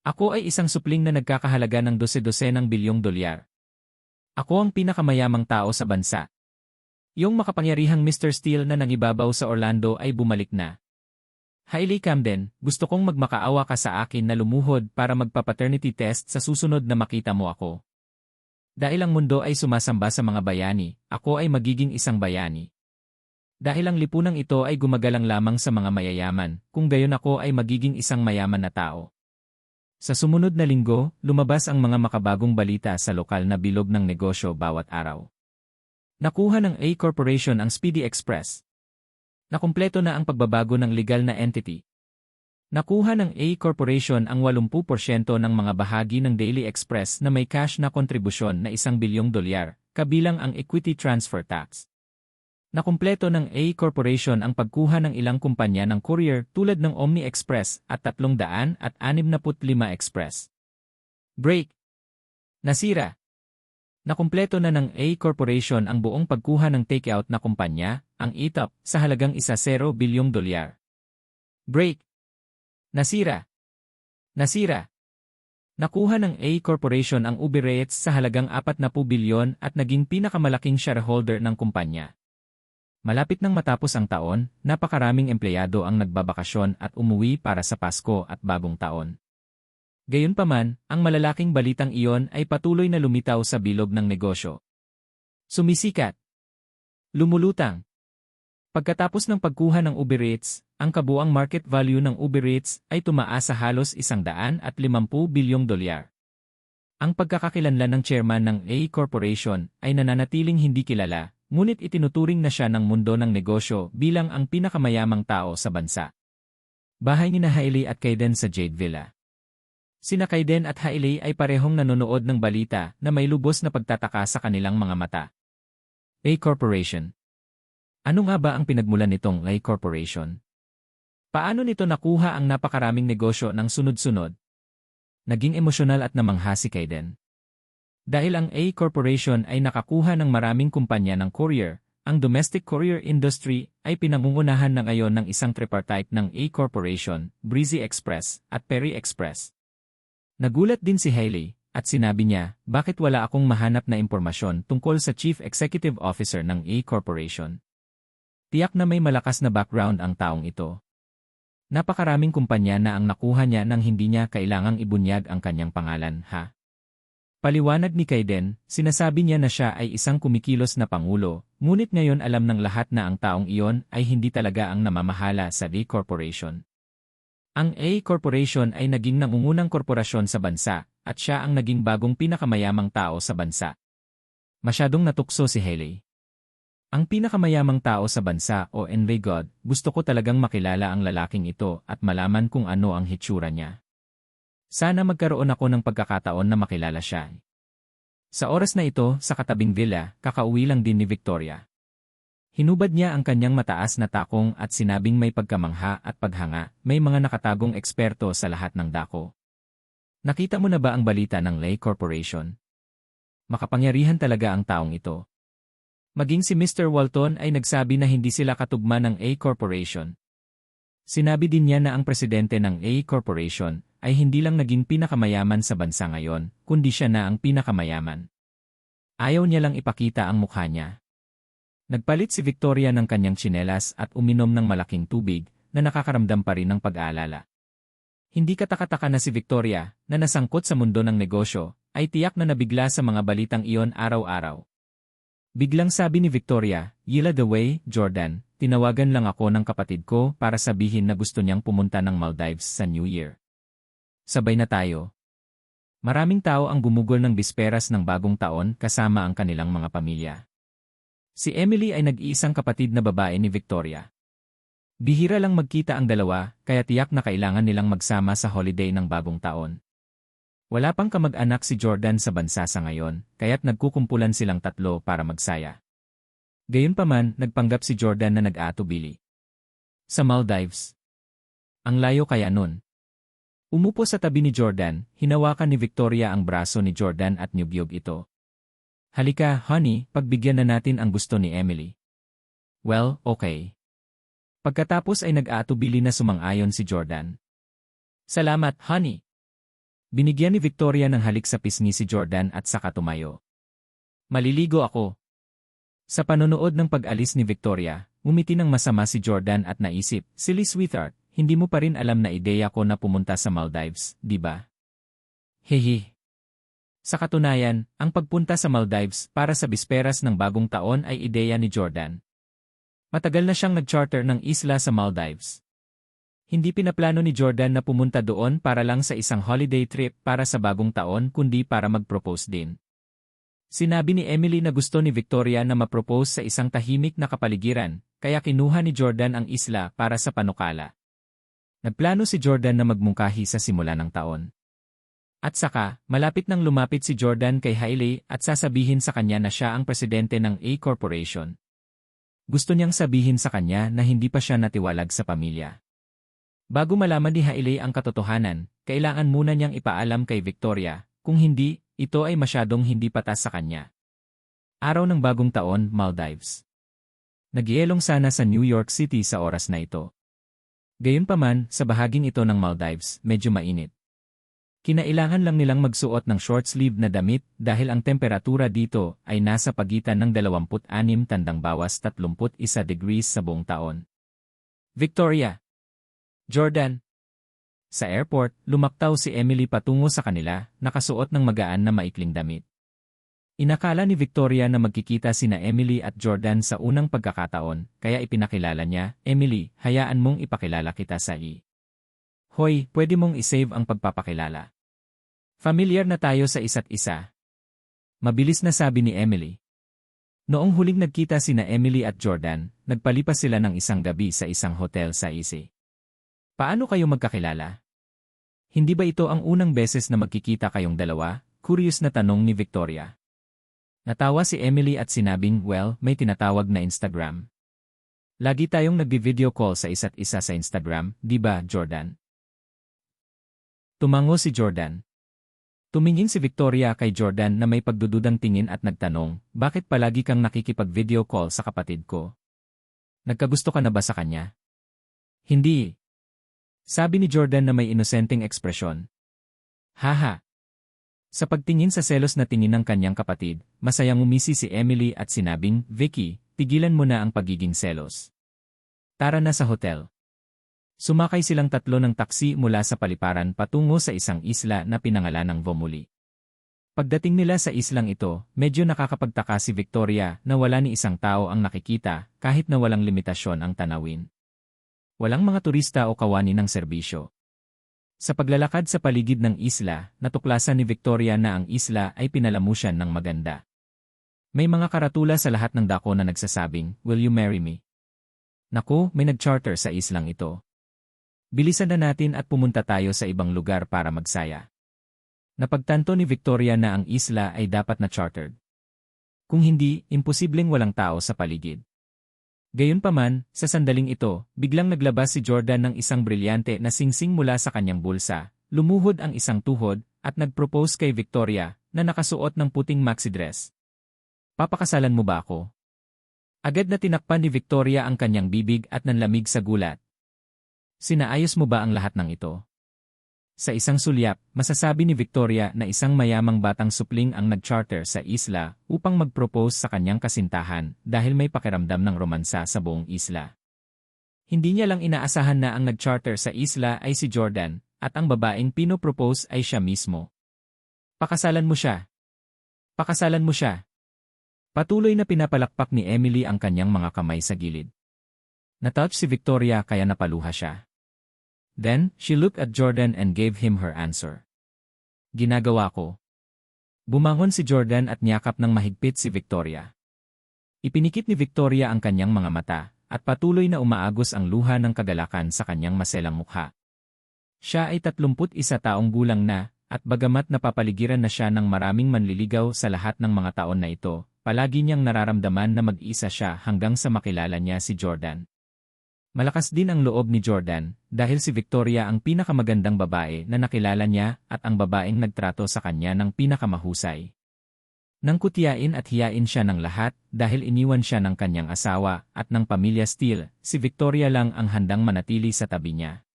[SPEAKER 1] Ako ay isang supling na nagkakahalaga ng 12 ng bilyong dolyar. Ako ang pinakamayamang tao sa bansa. Yung makapangyarihang Mr. Steele na nangibabaw sa Orlando ay bumalik na. Hailey Camden, gusto kong magmakaawa ka sa akin na lumuhod para magpa-paternity test sa susunod na makita mo ako. Dahil ang mundo ay sumasamba sa mga bayani, ako ay magiging isang bayani. Dahil ang lipunang ito ay gumagalang lamang sa mga mayayaman, kung gayon ako ay magiging isang mayaman na tao. Sa sumunod na linggo, lumabas ang mga makabagong balita sa lokal na bilog ng negosyo bawat araw. Nakuha ng A Corporation ang Speedy Express. Nakumpleto na ang pagbabago ng legal na entity. Nakuha ng A Corporation ang 80% ng mga bahagi ng Daily Express na may cash na kontribusyon na $1 bilyong, kabilang ang equity transfer tax. Nakumpleto ng A Corporation ang pagkuha ng ilang kumpanya ng courier tulad ng Omni Express at 365 Express. Break. Nasira. Nakumpleto na ng A Corporation ang buong pagkuha ng takeout na kumpanya, ang ETOP, sa halagang $10 bilyong. Break. Nasira. Nasira. Nakuha ng A Corporation ang Uber Eats sa halagang 40 bilyon at naging pinakamalaking shareholder ng kumpanya. Malapit nang matapos ang taon, napakaraming empleyado ang nagbabakasyon at umuwi para sa Pasko at Bagong Taon. Gayunpaman, ang malalaking balitang iyon ay patuloy na lumitaw sa bilog ng negosyo. Sumisikat. Lumulutang. Pagkatapos ng pagkuha ng Uber Eats, ang kabuang market value ng Uber Eats ay tumaas sa halos $150 bilyong. Ang pagkakakilanlan ng chairman ng A Corporation ay nananatiling hindi kilala, ngunit itinuturing na siya ng mundo ng negosyo bilang ang pinakamayamang tao sa bansa. Bahay ni Hailey at Kayden sa Jade Villa. Sina Kayden at Hailey ay parehong nanonood ng balita na may lubos na pagtataka sa kanilang mga mata. A Corporation. Ano nga ba ang pinagmulan nitong A Corporation? Paano nito nakuha ang napakaraming negosyo ng sunod-sunod? Naging emosyonal at namangha si Kayden. Dahil ang A Corporation ay nakakuha ng maraming kumpanya ng courier, ang domestic courier industry ay pinangungunahan na ngayon ng isang tripartite ng A Corporation, Breezy Express, at Perry Express. Nagulat din si Hailey, at sinabi niya, bakit wala akong mahanap na impormasyon tungkol sa Chief Executive Officer ng A Corporation? Tiyak na may malakas na background ang taong ito. Napakaraming kumpanya na ang nakuha niya nang hindi niya kailangang ibunyag ang kanyang pangalan, ha? Paliwanag ni Kayden, sinasabi niya na siya ay isang kumikilos na pangulo, ngunit ngayon alam ng lahat na ang taong iyon ay hindi talaga ang namamahala sa A Corporation. Ang A Corporation ay naging nangungunang korporasyon sa bansa, at siya ang naging bagong pinakamayamang tao sa bansa. Masyadong natukso si Hailey. Ang pinakamayamang tao sa bansa o Envy God, gusto ko talagang makilala ang lalaking ito at malaman kung ano ang hitsura niya. Sana magkaroon ako ng pagkakataon na makilala siya. Sa oras na ito, sa katabing villa, kakauwi lang din ni Victoria. Hinubad niya ang kanyang mataas na takong at sinabing may pagkamangha at paghanga, may mga nakatagong eksperto sa lahat ng dako. Nakita mo na ba ang balita ng A Corporation? Makapangyarihan talaga ang taong ito. Maging si Mr. Walton ay nagsabi na hindi sila katugma ng A Corporation. Sinabi din niya na ang presidente ng A Corporation ay hindi lang naging pinakamayaman sa bansa ngayon, kundi siya na ang pinakamayaman. Ayaw niya lang ipakita ang mukha niya. Nagpalit si Victoria ng kanyang tsinelas at uminom ng malaking tubig na nakakaramdam pa rin ng pag-aalala. Hindi katakataka na si Victoria, na nasangkot sa mundo ng negosyo, ay tiyak na nabigla sa mga balitang iyon araw-araw. Biglang sabi ni Victoria, "Yila the way, Jordan, tinawagan lang ako ng kapatid ko para sabihin na gusto niyang pumunta ng Maldives sa New Year. Sabay na tayo." Maraming tao ang gumugol ng bisperas ng bagong taon kasama ang kanilang mga pamilya. Si Emily ay nag-iisang kapatid na babae ni Victoria. Bihira lang magkita ang dalawa, kaya tiyak na kailangan nilang magsama sa holiday ng bagong taon. Wala pang kamag-anak si Jordan sa bansa sa ngayon, kaya't nagkukumpulan silang tatlo para magsaya. Gayunpaman, nagpanggap si Jordan na nag-aatubili sa Maldives. Ang layo kaya nun. Umupo sa tabi ni Jordan, hinawakan ni Victoria ang braso ni Jordan at niubyog ito. Halika, honey, pagbigyan na natin ang gusto ni Emily. Well, okay. Pagkatapos ay nag-aatubili na sumang-ayon si Jordan. Salamat, honey. Binigyan ni Victoria ng halik sa pisngi si Jordan at saka tumayo. Maliligo ako. Sa panonood ng pag-alis ni Victoria, ngumiti ng masama si Jordan at naisip, silly sweetheart, hindi mo pa rin alam na ideya ko na pumunta sa Maldives, di ba? Hehe. Sa katunayan, ang pagpunta sa Maldives para sa bisperas ng bagong taon ay ideya ni Jordan. Matagal na siyang nag-charter ng isla sa Maldives. Hindi pinaplano ni Jordan na pumunta doon para lang sa isang holiday trip para sa bagong taon kundi para mag-propose din. Sinabi ni Emily na gusto ni Victoria na ma-propose sa isang tahimik na kapaligiran, kaya kinuha ni Jordan ang isla para sa panukala. Nagplano si Jordan na magmungkahi sa simula ng taon. At saka, malapit nang lumapit si Jordan kay Hailey at sasabihin sa kanya na siya ang presidente ng A Corporation. Gusto niyang sabihin sa kanya na hindi pa siya natiwalag sa pamilya. Bago malaman ni Hailey ang katotohanan, kailangan muna niyang ipaalam kay Victoria, kung hindi, ito ay masyadong hindi patas sa kanya. Araw ng bagong taon, Maldives. Nagyelong sana sa New York City sa oras na ito. Gayunpaman, sa bahaging ito ng Maldives, medyo mainit. Kinailangan lang nilang magsuot ng short-sleeve na damit dahil ang temperatura dito ay nasa pagitan ng 26 tandang bawas 31 degrees sa buong taon. Victoria. Jordan. Sa airport, lumaktaw si Emily patungo sa kanila, nakasuot ng magaan na maikling damit. Inakala ni Victoria na magkikita sina Emily at Jordan sa unang pagkakataon, kaya ipinakilala niya, Emily, hayaan mong ipakilala kita sa i. Hoy, pwede mong isave ang pagpapakilala. Familiar na tayo sa isa't isa. Mabilis na sabi ni Emily. Noong huling nagkita sina Emily at Jordan, nagpalipas sila ng isang gabi sa isang hotel sa Ise. Paano kayo magkakilala? Hindi ba ito ang unang beses na magkikita kayong dalawa? Curious na tanong ni Victoria. Natawa si Emily at sinabing, well, may tinatawag na Instagram. Lagi tayong nagbi-video call sa isa't isa sa Instagram, di ba, Jordan? Tumango si Jordan. Tumingin si Victoria kay Jordan na may pagdududang tingin at nagtanong, bakit palagi kang nakikipag-video call sa kapatid ko? Nagkagusto ka na ba sa kanya? Hindi. Sabi ni Jordan na may inosenteng ekspresyon. Haha. Sa pagtingin sa selos na tingin ng kanyang kapatid, masayang umisi si Emily at sinabing, Vicky, tigilan mo na ang pagiging selos. Tara na sa hotel. Sumakay silang tatlo ng taksi mula sa paliparan patungo sa isang isla na pinangalanang Vomuli. Pagdating nila sa islang ito, medyo nakakapagtaka si Victoria na wala ni isang tao ang nakikita kahit na walang limitasyon ang tanawin. Walang mga turista o kawani ng serbisyo. Sa paglalakad sa paligid ng isla, natuklasan ni Victoria na ang isla ay pinalamusan ng maganda. May mga karatula sa lahat ng dako na nagsasabing, Will you marry me? Naku, may nag-charter sa islang ito. Bilisan na natin at pumunta tayo sa ibang lugar para magsaya. Napagtanto ni Victoria na ang isla ay dapat na chartered. Kung hindi, imposibleng walang tao sa paligid. Gayunpaman, sa sandaling ito, biglang naglabas si Jordan ng isang brilyante na singsing mula sa kanyang bulsa, lumuhod ang isang tuhod, at nagpropose kay Victoria, na nakasuot ng puting maxi dress. Papakasalan mo ba ako? Agad na tinakpan ni Victoria ang kanyang bibig at nanlamig sa gulat. Sinaayos mo ba ang lahat ng ito? Sa isang sulyap, masasabi ni Victoria na isang mayamang batang supling ang nag-charter sa isla upang mag-propose sa kanyang kasintahan dahil may pakiramdam ng romansa sa buong isla. Hindi niya lang inaasahan na ang nag-charter sa isla ay si Jordan at ang babaeng pinopropose ay siya mismo. Pakasalan mo siya. Pakasalan mo siya. Patuloy na pinapalakpak ni Emily ang kanyang mga kamay sa gilid. Natouch si Victoria kaya napaluha siya. Then, she looked at Jordan and gave him her answer. Ginagawa ko. Bumangon si Jordan at niyakap ng mahigpit si Victoria. Ipinikit ni Victoria ang kanyang mga mata, at patuloy na umaagos ang luha ng kagalakan sa kanyang maselang mukha. Siya ay 31 taong gulang na, at bagamat napapaligiran na siya ng maraming manliligaw sa lahat ng mga taon na ito, palagi niyang nararamdaman na mag-isa siya hanggang sa makilala niya si Jordan. Malakas din ang loob ni Jordan, dahil si Victoria ang pinakamagandang babae na nakilala niya at ang babaeng nagtrato sa kanya ng pinakamahusay. Nang kutiyain at hiyain siya ng lahat dahil iniwan siya ng kanyang asawa at ng pamilya Steele, si Victoria lang ang handang manatili sa tabi niya.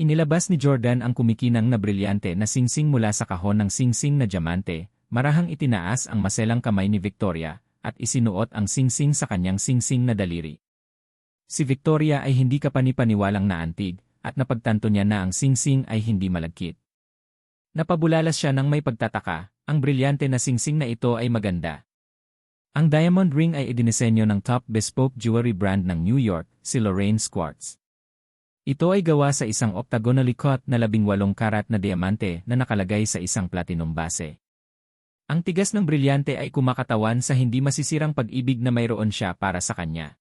[SPEAKER 1] Inilabas ni Jordan ang kumikinang na brilyante na singsing mula sa kahon ng singsing na diamante, marahang itinaas ang maselang kamay ni Victoria, at isinuot ang singsing sa kanyang singsing na daliri. Si Victoria ay hindi kapanipaniwalang naantig, at napagtanto niya na ang singsing ay hindi malagkit. Napabulalas siya nang may pagtataka, ang brilyante na singsing na ito ay maganda. Ang diamond ring ay idinisenyo ng top bespoke jewelry brand ng New York, si Lorraine Quartz. Ito ay gawa sa isang octagonally cut na 18 karat na diamante na nakalagay sa isang platinum base. Ang tigas ng brilyante ay kumakatawan sa hindi masisirang pag-ibig na mayroon siya para sa kanya.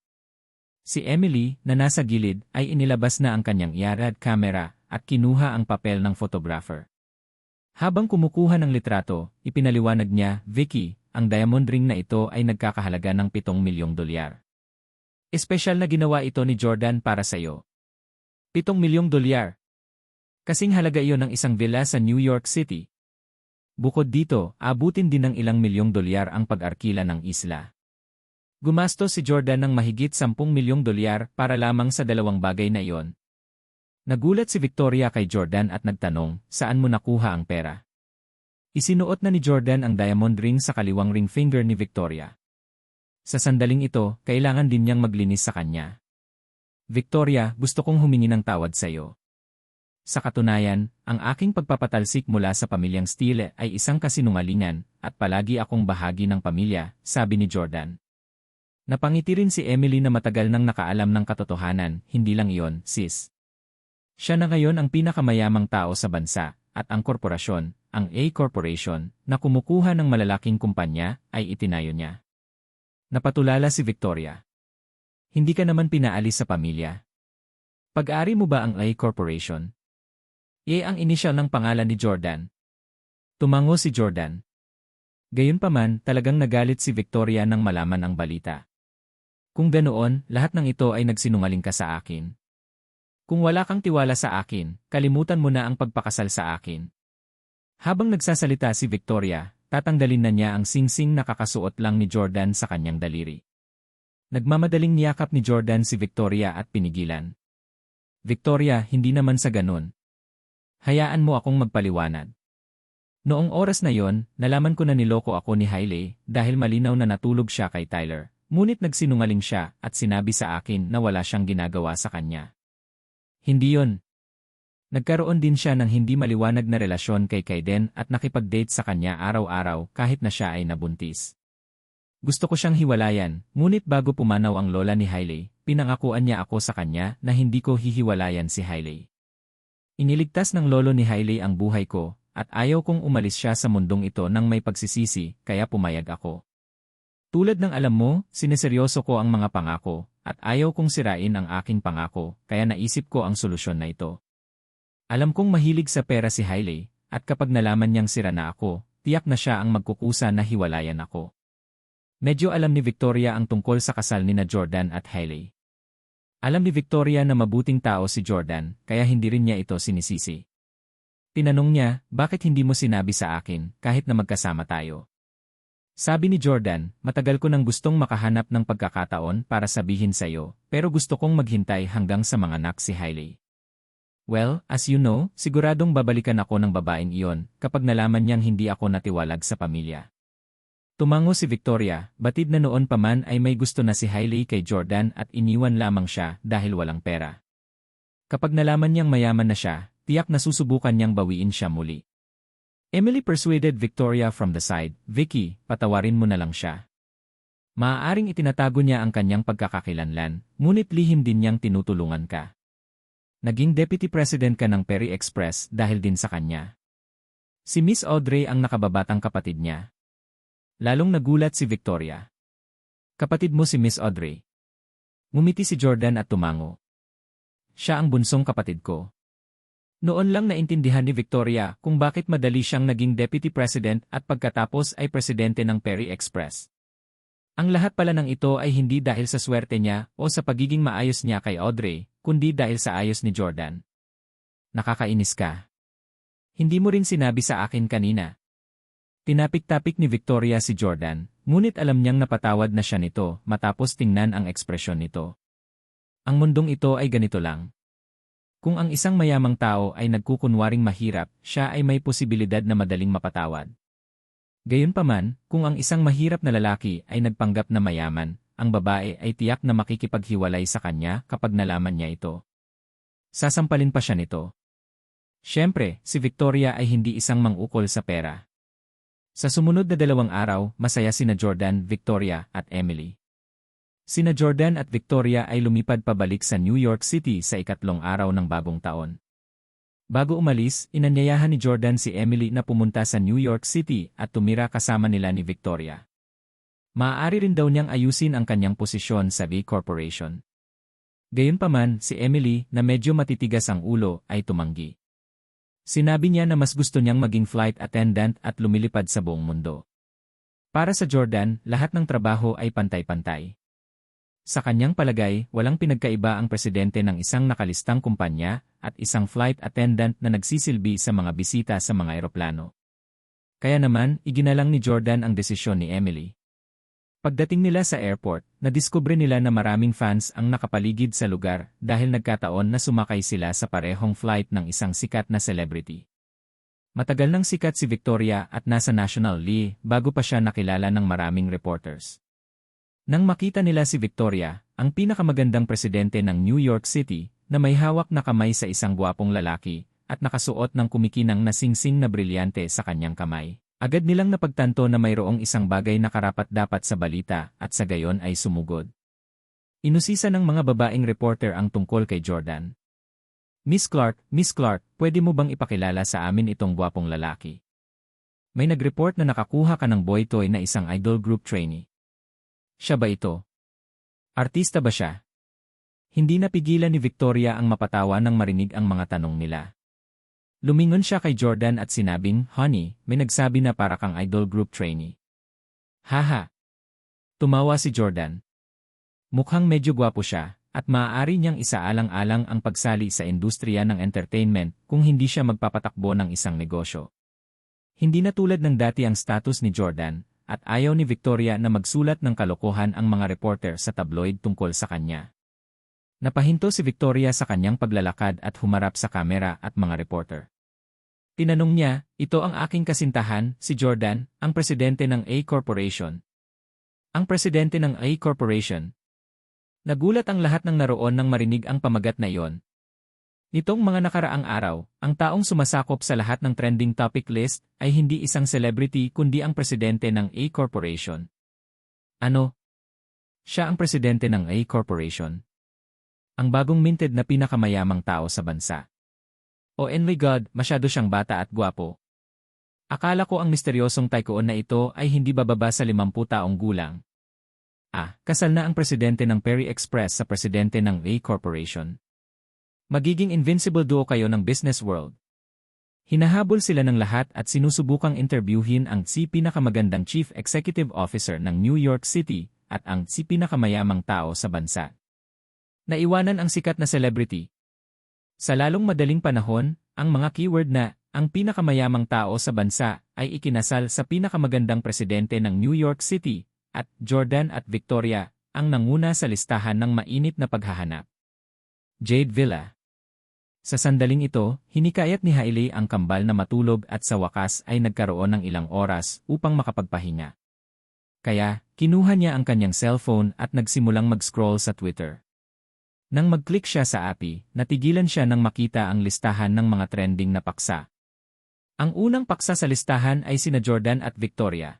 [SPEAKER 1] Si Emily, na nasa gilid, ay inilabas na ang kanyang IRAD camera at kinuha ang papel ng photographer. Habang kumukuha ng litrato, ipinaliwanag niya, "Vicky, ang diamond ring na ito ay nagkakahalaga ng $7 milyong. Espesyal na ginawa ito ni Jordan para sa iyo. $7 milyong. Kasing halaga iyon ng isang villa sa New York City. Bukod dito, abutin din ng ilang $1 milyong ang pag-arkila ng isla." Gumastos si Jordan ng mahigit $10 milyong para lamang sa dalawang bagay na iyon. Nagulat si Victoria kay Jordan at nagtanong, "Saan mo nakuha ang pera?" Isinuot na ni Jordan ang diamond ring sa kaliwang ring finger ni Victoria. Sa sandaling ito, kailangan din niyang maglinis sa kanya. "Victoria, gusto kong humingi ng tawad sa iyo. Sa katunayan, ang aking pagpapatalsik mula sa pamilyang Steele ay isang kasinungalingan, at palagi akong bahagi ng pamilya," sabi ni Jordan. Napangiti rin si Emily na matagal nang nakaalam ng katotohanan, "Hindi lang iyon, sis. Siya na ngayon ang pinakamayamang tao sa bansa, at ang korporasyon, ang A Corporation, na kumukuha ng malalaking kumpanya, ay itinayo niya." Napatulala si Victoria. "Hindi ka naman pinaalis sa pamilya. Pag-aari mo ba ang A Corporation?" "A" ang inisyal ng pangalan ni Jordan. Tumango si Jordan. Gayunpaman, talagang nagalit si Victoria nang malaman ang balita. "Kung ganoon, lahat ng ito ay nagsinungaling ka sa akin. Kung wala kang tiwala sa akin, kalimutan mo na ang pagpakasal sa akin." Habang nagsasalita si Victoria, tatanggalin na niya ang singsing na kakasuot lang ni Jordan sa kanyang daliri. Nagmamadaling niyakap ni Jordan si Victoria at pinigilan. "Victoria, hindi naman sa ganun. Hayaan mo akong magpaliwanag. Noong oras na yon, nalaman ko na niloko ako ni Hailey dahil malinaw na natulog siya kay Tyler. Ngunit nagsinungaling siya at sinabi sa akin na wala siyang ginagawa sa kanya. Hindi yon. Nagkaroon din siya ng hindi maliwanag na relasyon kay Kaiden at nakipag-date sa kanya araw-araw kahit na siya ay nabuntis. Gusto ko siyang hiwalayan, ngunit bago pumanaw ang lola ni Hailey, pinangakuan niya ako sa kanya na hindi ko hihiwalayan si Hailey. Iniligtas ng lolo ni Hailey ang buhay ko, at ayaw kong umalis siya sa mundong ito nang may pagsisisi, kaya pumayag ako. Tulad ng alam mo, sineseryoso ko ang mga pangako, at ayaw kong sirain ang aking pangako, kaya naisip ko ang solusyon na ito. Alam kong mahilig sa pera si Hailey, at kapag nalaman niyang sira na ako, tiyak na siya ang magkukusa na hiwalayan ako. Medyo alam ni Victoria ang tungkol sa kasal ni na Jordan at Hailey. Alam ni Victoria na mabuting tao si Jordan, kaya hindi rin niya ito sinisisi. Tinanong niya, "Bakit hindi mo sinabi sa akin, kahit na magkasama tayo?" Sabi ni Jordan, "Matagal ko nang gustong makahanap ng pagkakataon para sabihin sa iyo, pero gusto kong maghintay hanggang sa mga anak si Hailey. Well, as you know, siguradong babalikan ako ng babaeng iyon kapag nalaman niyang hindi ako natiwalag sa pamilya." Tumango si Victoria, batid na noon pa man ay may gusto na si Hailey kay Jordan at iniwan lamang siya dahil walang pera. Kapag nalaman niyang mayaman na siya, tiyak na susubukan niyang bawiin siya muli. Emily persuaded Victoria from the side, "Vicky, patawarin mo na lang siya. Maaaring itinatago niya ang kanyang pagkakakilanlan, ngunit lihim din niyang tinutulungan ka. Naging deputy president ka ng Perry Express dahil din sa kanya. Si Miss Audrey ang nakababatang kapatid niya. Lalong nagulat si Victoria. Kapatid mo si Miss Audrey. Ngumiti si Jordan at tumango. Siya ang bunsong kapatid ko. Noon lang naintindihan ni Victoria kung bakit madali siyang naging Deputy President at pagkatapos ay presidente ng Perry Express. Ang lahat pala ng ito ay hindi dahil sa swerte niya o sa pagiging maayos niya kay Audrey, kundi dahil sa ayos ni Jordan. Nakakainis ka. Hindi mo rin sinabi sa akin kanina. Tinapik-tapik ni Victoria si Jordan, ngunit alam niyang napatawad na siya nito matapos tingnan ang ekspresyon nito. Ang mundong ito ay ganito lang. Kung ang isang mayamang tao ay nagkukunwaring mahirap, siya ay may posibilidad na madaling mapatawad. Gayunpaman, kung ang isang mahirap na lalaki ay nagpanggap na mayaman, ang babae ay tiyak na makikipaghiwalay sa kanya kapag nalaman niya ito. Sasampalin pa siya nito. Siyempre, si Victoria ay hindi isang mangukol sa pera. Sa sumunod na 2 araw, masaya sina Jordan, Victoria, at Emily. Sina Jordan at Victoria ay lumipad pabalik sa New York City sa 3 araw ng bagong taon. Bago umalis, inanyayahan ni Jordan si Emily na pumunta sa New York City at tumira kasama nila ni Victoria. Maaari rin daw niyang ayusin ang kanyang posisyon sa V Corporation. Gayunpaman, si Emily, na medyo matitigas ang ulo, ay tumanggi. Sinabi niya na mas gusto niyang maging flight attendant at lumilipad sa buong mundo. Para sa Jordan, lahat ng trabaho ay pantay-pantay. Sa kanyang palagay, walang pinagkaiba ang presidente ng isang nakalistang kumpanya at isang flight attendant na nagsisilbi sa mga bisita sa mga eroplano. Kaya naman, iginalang ni Jordan ang desisyon ni Emily. Pagdating nila sa airport, nadiskubre nila na maraming fans ang nakapaligid sa lugar dahil nagkataon na sumakay sila sa parehong flight ng isang sikat na celebrity. Matagal nang sikat si Victoria at nasa National Lee bago pa siya nakilala ng maraming reporters. Nang makita nila si Victoria, ang pinakamagandang presidente ng New York City, na may hawak na kamay sa isang gwapong lalaki, at nakasuot ng kumikinang na singsing na brilyante sa kanyang kamay, agad nilang napagtanto na mayroong isang bagay na karapat-dapat sa balita at sa gayon ay sumugod. Inusisa ng mga babaeng reporter ang tungkol kay Jordan. Miss Clark, pwede mo bang ipakilala sa amin itong gwapong lalaki? May nag-report na nakakuha ka ng boy toy na isang idol group trainee. Siya ba ito? Artista ba siya? Hindi napigilan ni Victoria ang mapatawa nang marinig ang mga tanong nila. Lumingon siya kay Jordan at sinabing, "Honey, may nagsabi na para kang idol group trainee." Haha! Tumawa si Jordan. Mukhang medyo gwapo siya, at maaari niyang isaalang-alang ang pagsali sa industriya ng entertainment kung hindi siya magpapatakbo ng isang negosyo. Hindi na tulad ng dati ang status ni Jordan, at ayaw ni Victoria na magsulat ng kalokohan ang mga reporter sa tabloid tungkol sa kanya. Napahinto si Victoria sa kanyang paglalakad at humarap sa kamera at mga reporter. Tinanong niya, "Ito ang aking kasintahan, si Jordan, ang presidente ng A Corporation." Ang presidente ng A Corporation. Nagulat ang lahat ng naroon nang marinig ang pamagat na iyon. Nitong mga nakaraang araw, ang taong sumasakop sa lahat ng trending topic list ay hindi isang celebrity kundi ang presidente ng A Corporation. Ano? Siya ang presidente ng A Corporation. Ang bagong minted na pinakamayamang tao sa bansa. Oh my God, masyado siyang bata at gwapo. Akala ko ang misteryosong tycoon na ito ay hindi bababa sa 50 taong gulang. Kasal na ang presidente ng Perry Express sa presidente ng A Corporation. Magiging invincible duo kayo ng business world. Hinahabol sila ng lahat at sinusubukang interviewin ang pinakamagandang Chief Executive Officer ng New York City at ang pinakamayamang tao sa bansa. Naiwanan ang sikat na celebrity. Sa lalong madaling panahon, ang mga keyword na ang pinakamayamang tao sa bansa ay ikinasal sa pinakamagandang presidente ng New York City at Jordan at Victoria ang nanguna sa listahan ng mainit na paghahanap. Jade Villa. Sa sandaling ito, hinikayat ni Hailey ang kambal na matulog at sa wakas ay nagkaroon ng ilang oras upang makapagpahinga. Kaya, kinuha niya ang kanyang cellphone at nagsimulang mag-scroll sa Twitter. Nang mag-click siya sa API, natigilan siya nang makita ang listahan ng mga trending na paksa. Ang unang paksa sa listahan ay sina Jordan at Victoria.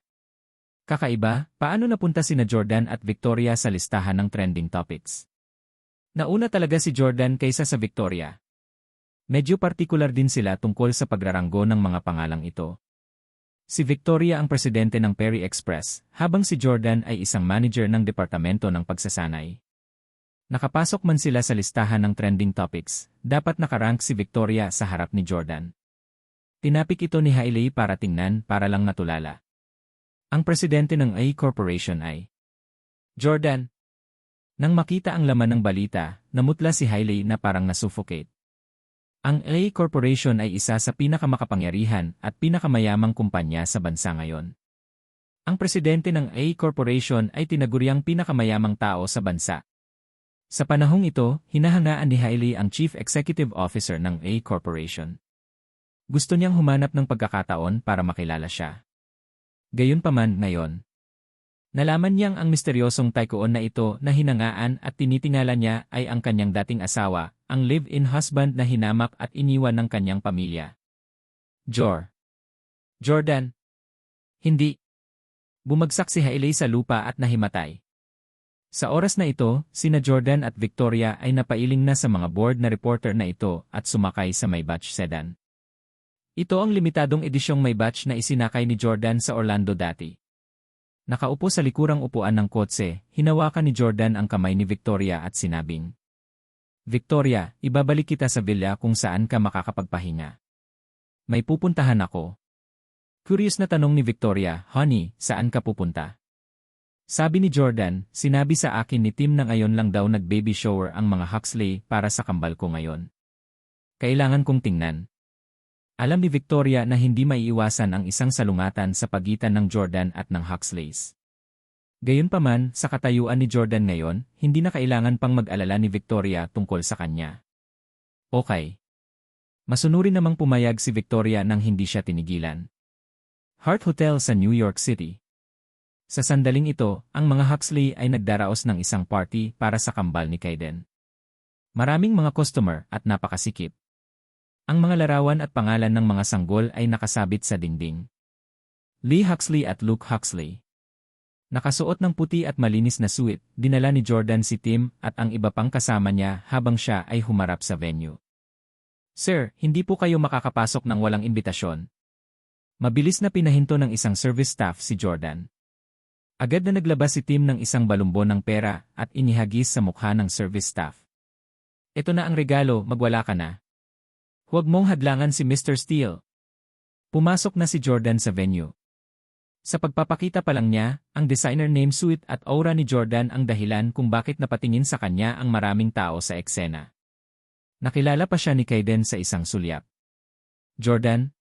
[SPEAKER 1] Kakaiba, paano napunta sina Jordan at Victoria sa listahan ng trending topics? Nauna talaga si Jordan kaysa sa Victoria. Medyo partikular din sila tungkol sa pagraranggo ng mga pangalang ito. Si Victoria ang presidente ng Perry Express, habang si Jordan ay isang manager ng Departamento ng Pagsasanay. Nakapasok man sila sa listahan ng trending topics, dapat nakarank si Victoria sa harap ni Jordan. Tinapik ito ni Hailey para tingnan para lang natulala. Ang presidente ng A Corporation ay Jordan. Nang makita ang laman ng balita, namutla si Hailey na parang nasuffocate. Ang A Corporation ay isa sa pinakamakapangyarihan at pinakamayamang kumpanya sa bansa ngayon. Ang presidente ng A Corporation ay tinaguriang pinakamayamang tao sa bansa. Sa panahong ito, hinahangaan ni Hailey ang Chief Executive Officer ng A Corporation. Gusto niyang humanap ng pagkakataon para makilala siya. Gayunpaman ngayon, nalaman niyang ang misteryosong tycoon na ito na hinangaan at tinitingala niya ay ang kanyang dating asawa, ang live-in husband na hinamak at iniwan ng kanyang pamilya. Jordan. Hindi. Bumagsak si Hailey sa lupa at nahimatay. Sa oras na ito, sina Jordan at Victoria ay napailing na sa mga board na reporter na ito at sumakay sa Maybach sedan. Ito ang limitadong edisyong Maybach na isinakay ni Jordan sa Orlando dati. Nakaupo sa likurang upuan ng kotse, hinawakan ni Jordan ang kamay ni Victoria at sinabing, Victoria, ibabalik kita sa villa kung saan ka makakapagpahinga. May pupuntahan ako. Curious na tanong ni Victoria, Honey, saan ka pupunta? Sabi ni Jordan, sinabi sa akin ni Tim na ngayon lang daw nag-baby shower ang mga Huxley para sa kambal ko ngayon. Kailangan kong tingnan. Alam ni Victoria na hindi maiiwasan ang isang salungatan sa pagitan ng Jordan at ng Huxleys. Gayunpaman, sa katayuan ni Jordan ngayon, hindi na kailangan pang mag-alala ni Victoria tungkol sa kanya. Okay. Masunurin namang pumayag si Victoria nang hindi siya tinigilan. Hart Hotel sa New York City. Sa sandaling ito, ang mga Huxley ay nagdaraos ng isang party para sa kambal ni Kaiden. Maraming mga customer at napakasikip. Ang mga larawan at pangalan ng mga sanggol ay nakasabit sa dingding. Lee Huxley at Luke Huxley. Nakasuot ng puti at malinis na suit, dinala ni Jordan si Tim at ang iba pang kasama niya habang siya ay humarap sa venue. Sir, hindi po kayo makakapasok ng walang imbitasyon. Mabilis na pinahinto ng isang service staff si Jordan. Agad na naglabas si Tim ng isang balumbon ng pera at inihagis sa mukha ng service staff. Ito na ang regalo, magwala ka na. Huwag mong hadlangan si Mr. Steele. Pumasok na si Jordan sa venue. Sa pagpapakita pa lang niya, ang designer name suit at aura ni Jordan ang dahilan kung bakit napatingin sa kanya ang maraming tao sa eksena. Nakilala pa siya ni Kaiden sa isang sulyap. Jordan?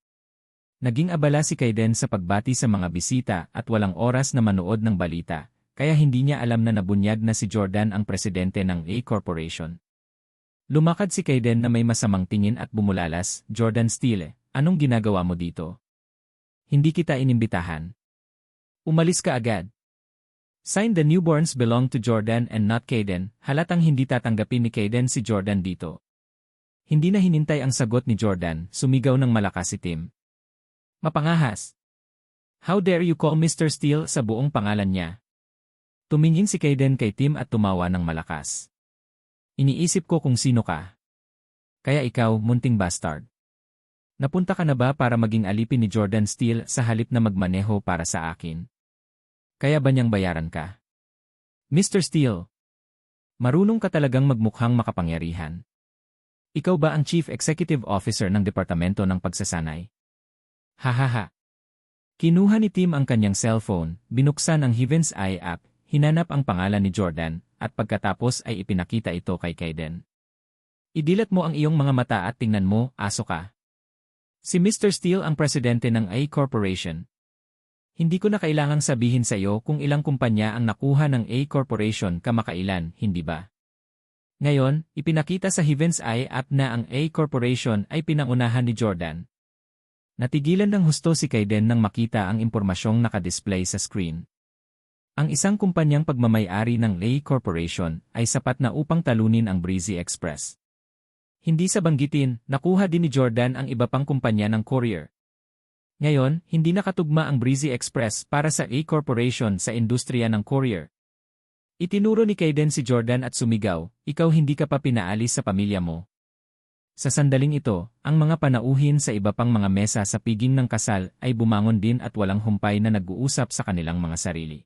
[SPEAKER 1] Naging abala si Kaiden sa pagbati sa mga bisita at walang oras na manood ng balita, kaya hindi niya alam na nabunyag na si Jordan ang presidente ng A Corporation. Lumakad si Kaiden na may masamang tingin at bumulalas, Jordan Steele, anong ginagawa mo dito? Hindi kita inimbitahan. Umalis ka agad. Sign the newborns belong to Jordan and not Kaiden, halatang hindi tatanggapin ni Kaiden si Jordan dito. Hindi na hinintay ang sagot ni Jordan, sumigaw ng malakas si Tim. Mapangahas! How dare you call Mr. Steele sa buong pangalan niya? Tumingin si Kaiden kay Tim at tumawa ng malakas. Iniisip ko kung sino ka. Kaya ikaw, munting bastard. Napunta ka na ba para maging alipin ni Jordan Steele sa halip na magmaneho para sa akin? Kaya ba niyang bayaran ka? Mr. Steele, marunong ka talagang magmukhang makapangyarihan. Ikaw ba ang Chief Executive Officer ng Departamento ng Pagsasanay? Hahaha. Kinuha ni Tim ang kanyang cellphone, binuksan ang Heaven's Eye app, hinanap ang pangalan ni Jordan, at pagkatapos ay ipinakita ito kay Kaiden. Idilat mo ang iyong mga mata at tingnan mo, aso ka. Si Mr. Steele ang presidente ng A Corporation. Hindi ko na kailangang sabihin sa iyo kung ilang kumpanya ang nakuha ng A Corporation kamakailan, hindi ba? Ngayon, ipinakita sa Heaven's Eye app na ang A Corporation ay pinangunahan ni Jordan. Natigilan ng husto si Kaiden nang makita ang impormasyong nakadisplay sa screen. Ang isang kumpanyang pagmamay-ari ng A Corporation ay sapat na upang talunin ang Breezy Express. Hindi sa banggitin, nakuha din ni Jordan ang iba pang kumpanya ng courier. Ngayon, hindi nakatugma ang Breezy Express para sa A Corporation sa industriya ng courier. Itinuro ni Kaiden si Jordan at sumigaw, ikaw hindi ka pa pinaalis sa pamilya mo. Sa sandaling ito, ang mga panauhin sa iba pang mga mesa sa piging ng kasal ay bumangon din at walang humpay na nag-uusap sa kanilang mga sarili.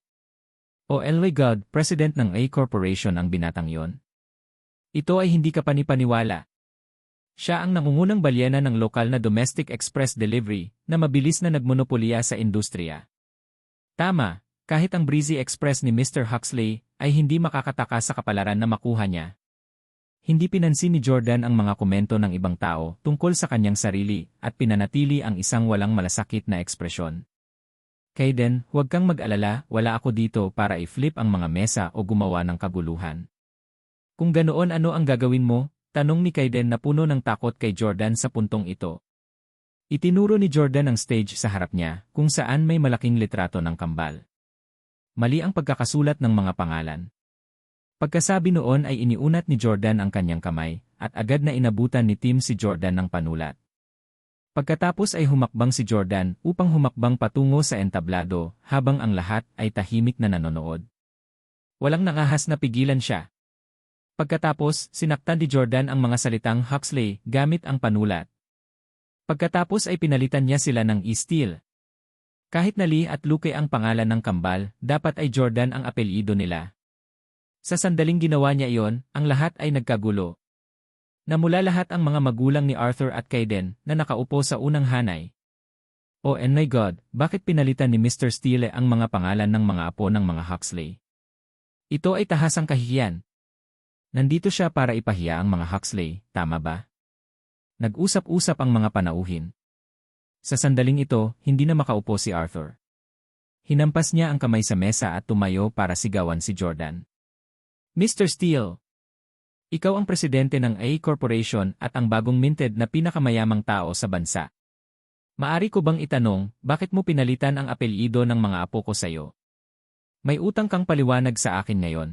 [SPEAKER 1] O Elway God, president ng A Corporation ang binatang yon. Ito ay hindi ka panipaniwala. Siya ang nangungunang balyena ng lokal na domestic express delivery na mabilis na nagmonopolya sa industriya. Tama, kahit ang Breezy Express ni Mr. Huxley ay hindi makakataka sa kapalaran na makuha niya. Hindi pinansin ni Jordan ang mga komento ng ibang tao tungkol sa kanyang sarili at pinanatili ang isang walang malasakit na ekspresyon. Kayden, huwag kang mag-alala, wala ako dito para i-flip ang mga mesa o gumawa ng kaguluhan. Kung ganoon ano ang gagawin mo? Tanong ni Kayden na puno ng takot kay Jordan sa puntong ito. Itinuro ni Jordan ang stage sa harap niya kung saan may malaking litrato ng kambal. Mali ang pagkakasulat ng mga pangalan. Pagkasabi noon ay iniunat ni Jordan ang kanyang kamay at agad na inabutan ni Tim si Jordan ng panulat. Pagkatapos ay humakbang si Jordan upang humakbang patungo sa entablado habang ang lahat ay tahimik na nanonood. Walang nakahas na pigilan siya. Pagkatapos, sinaktan ni Jordan ang mga salitang Huxley gamit ang panulat. Pagkatapos ay pinalitan niya sila ng E-Steel. Kahit na Lee at Luke ang pangalan ng kambal, dapat ay Jordan ang apelyido nila. Sa sandaling ginawa niya iyon, ang lahat ay nagkagulo. Namula lahat ang mga magulang ni Arthur at Kayden na nakaupo sa unang hanay. Oh and my God, bakit pinalitan ni Mr. Steele ang mga pangalan ng mga apo ng mga Huxley? Ito ay tahasang kahihiyan. Nandito siya para ipahiya ang mga Huxley, tama ba? Nag-usap-usap ang mga panauhin. Sa sandaling ito, hindi na makaupo si Arthur. Hinampas niya ang kamay sa mesa at tumayo para sigawan si Jordan. Mr. Steele! Ikaw ang presidente ng A Corporation at ang bagong minted na pinakamayamang tao sa bansa. Maari ko bang itanong, bakit mo pinalitan ang apelyido ng mga apo ko sa'yo? May utang kang paliwanag sa akin ngayon.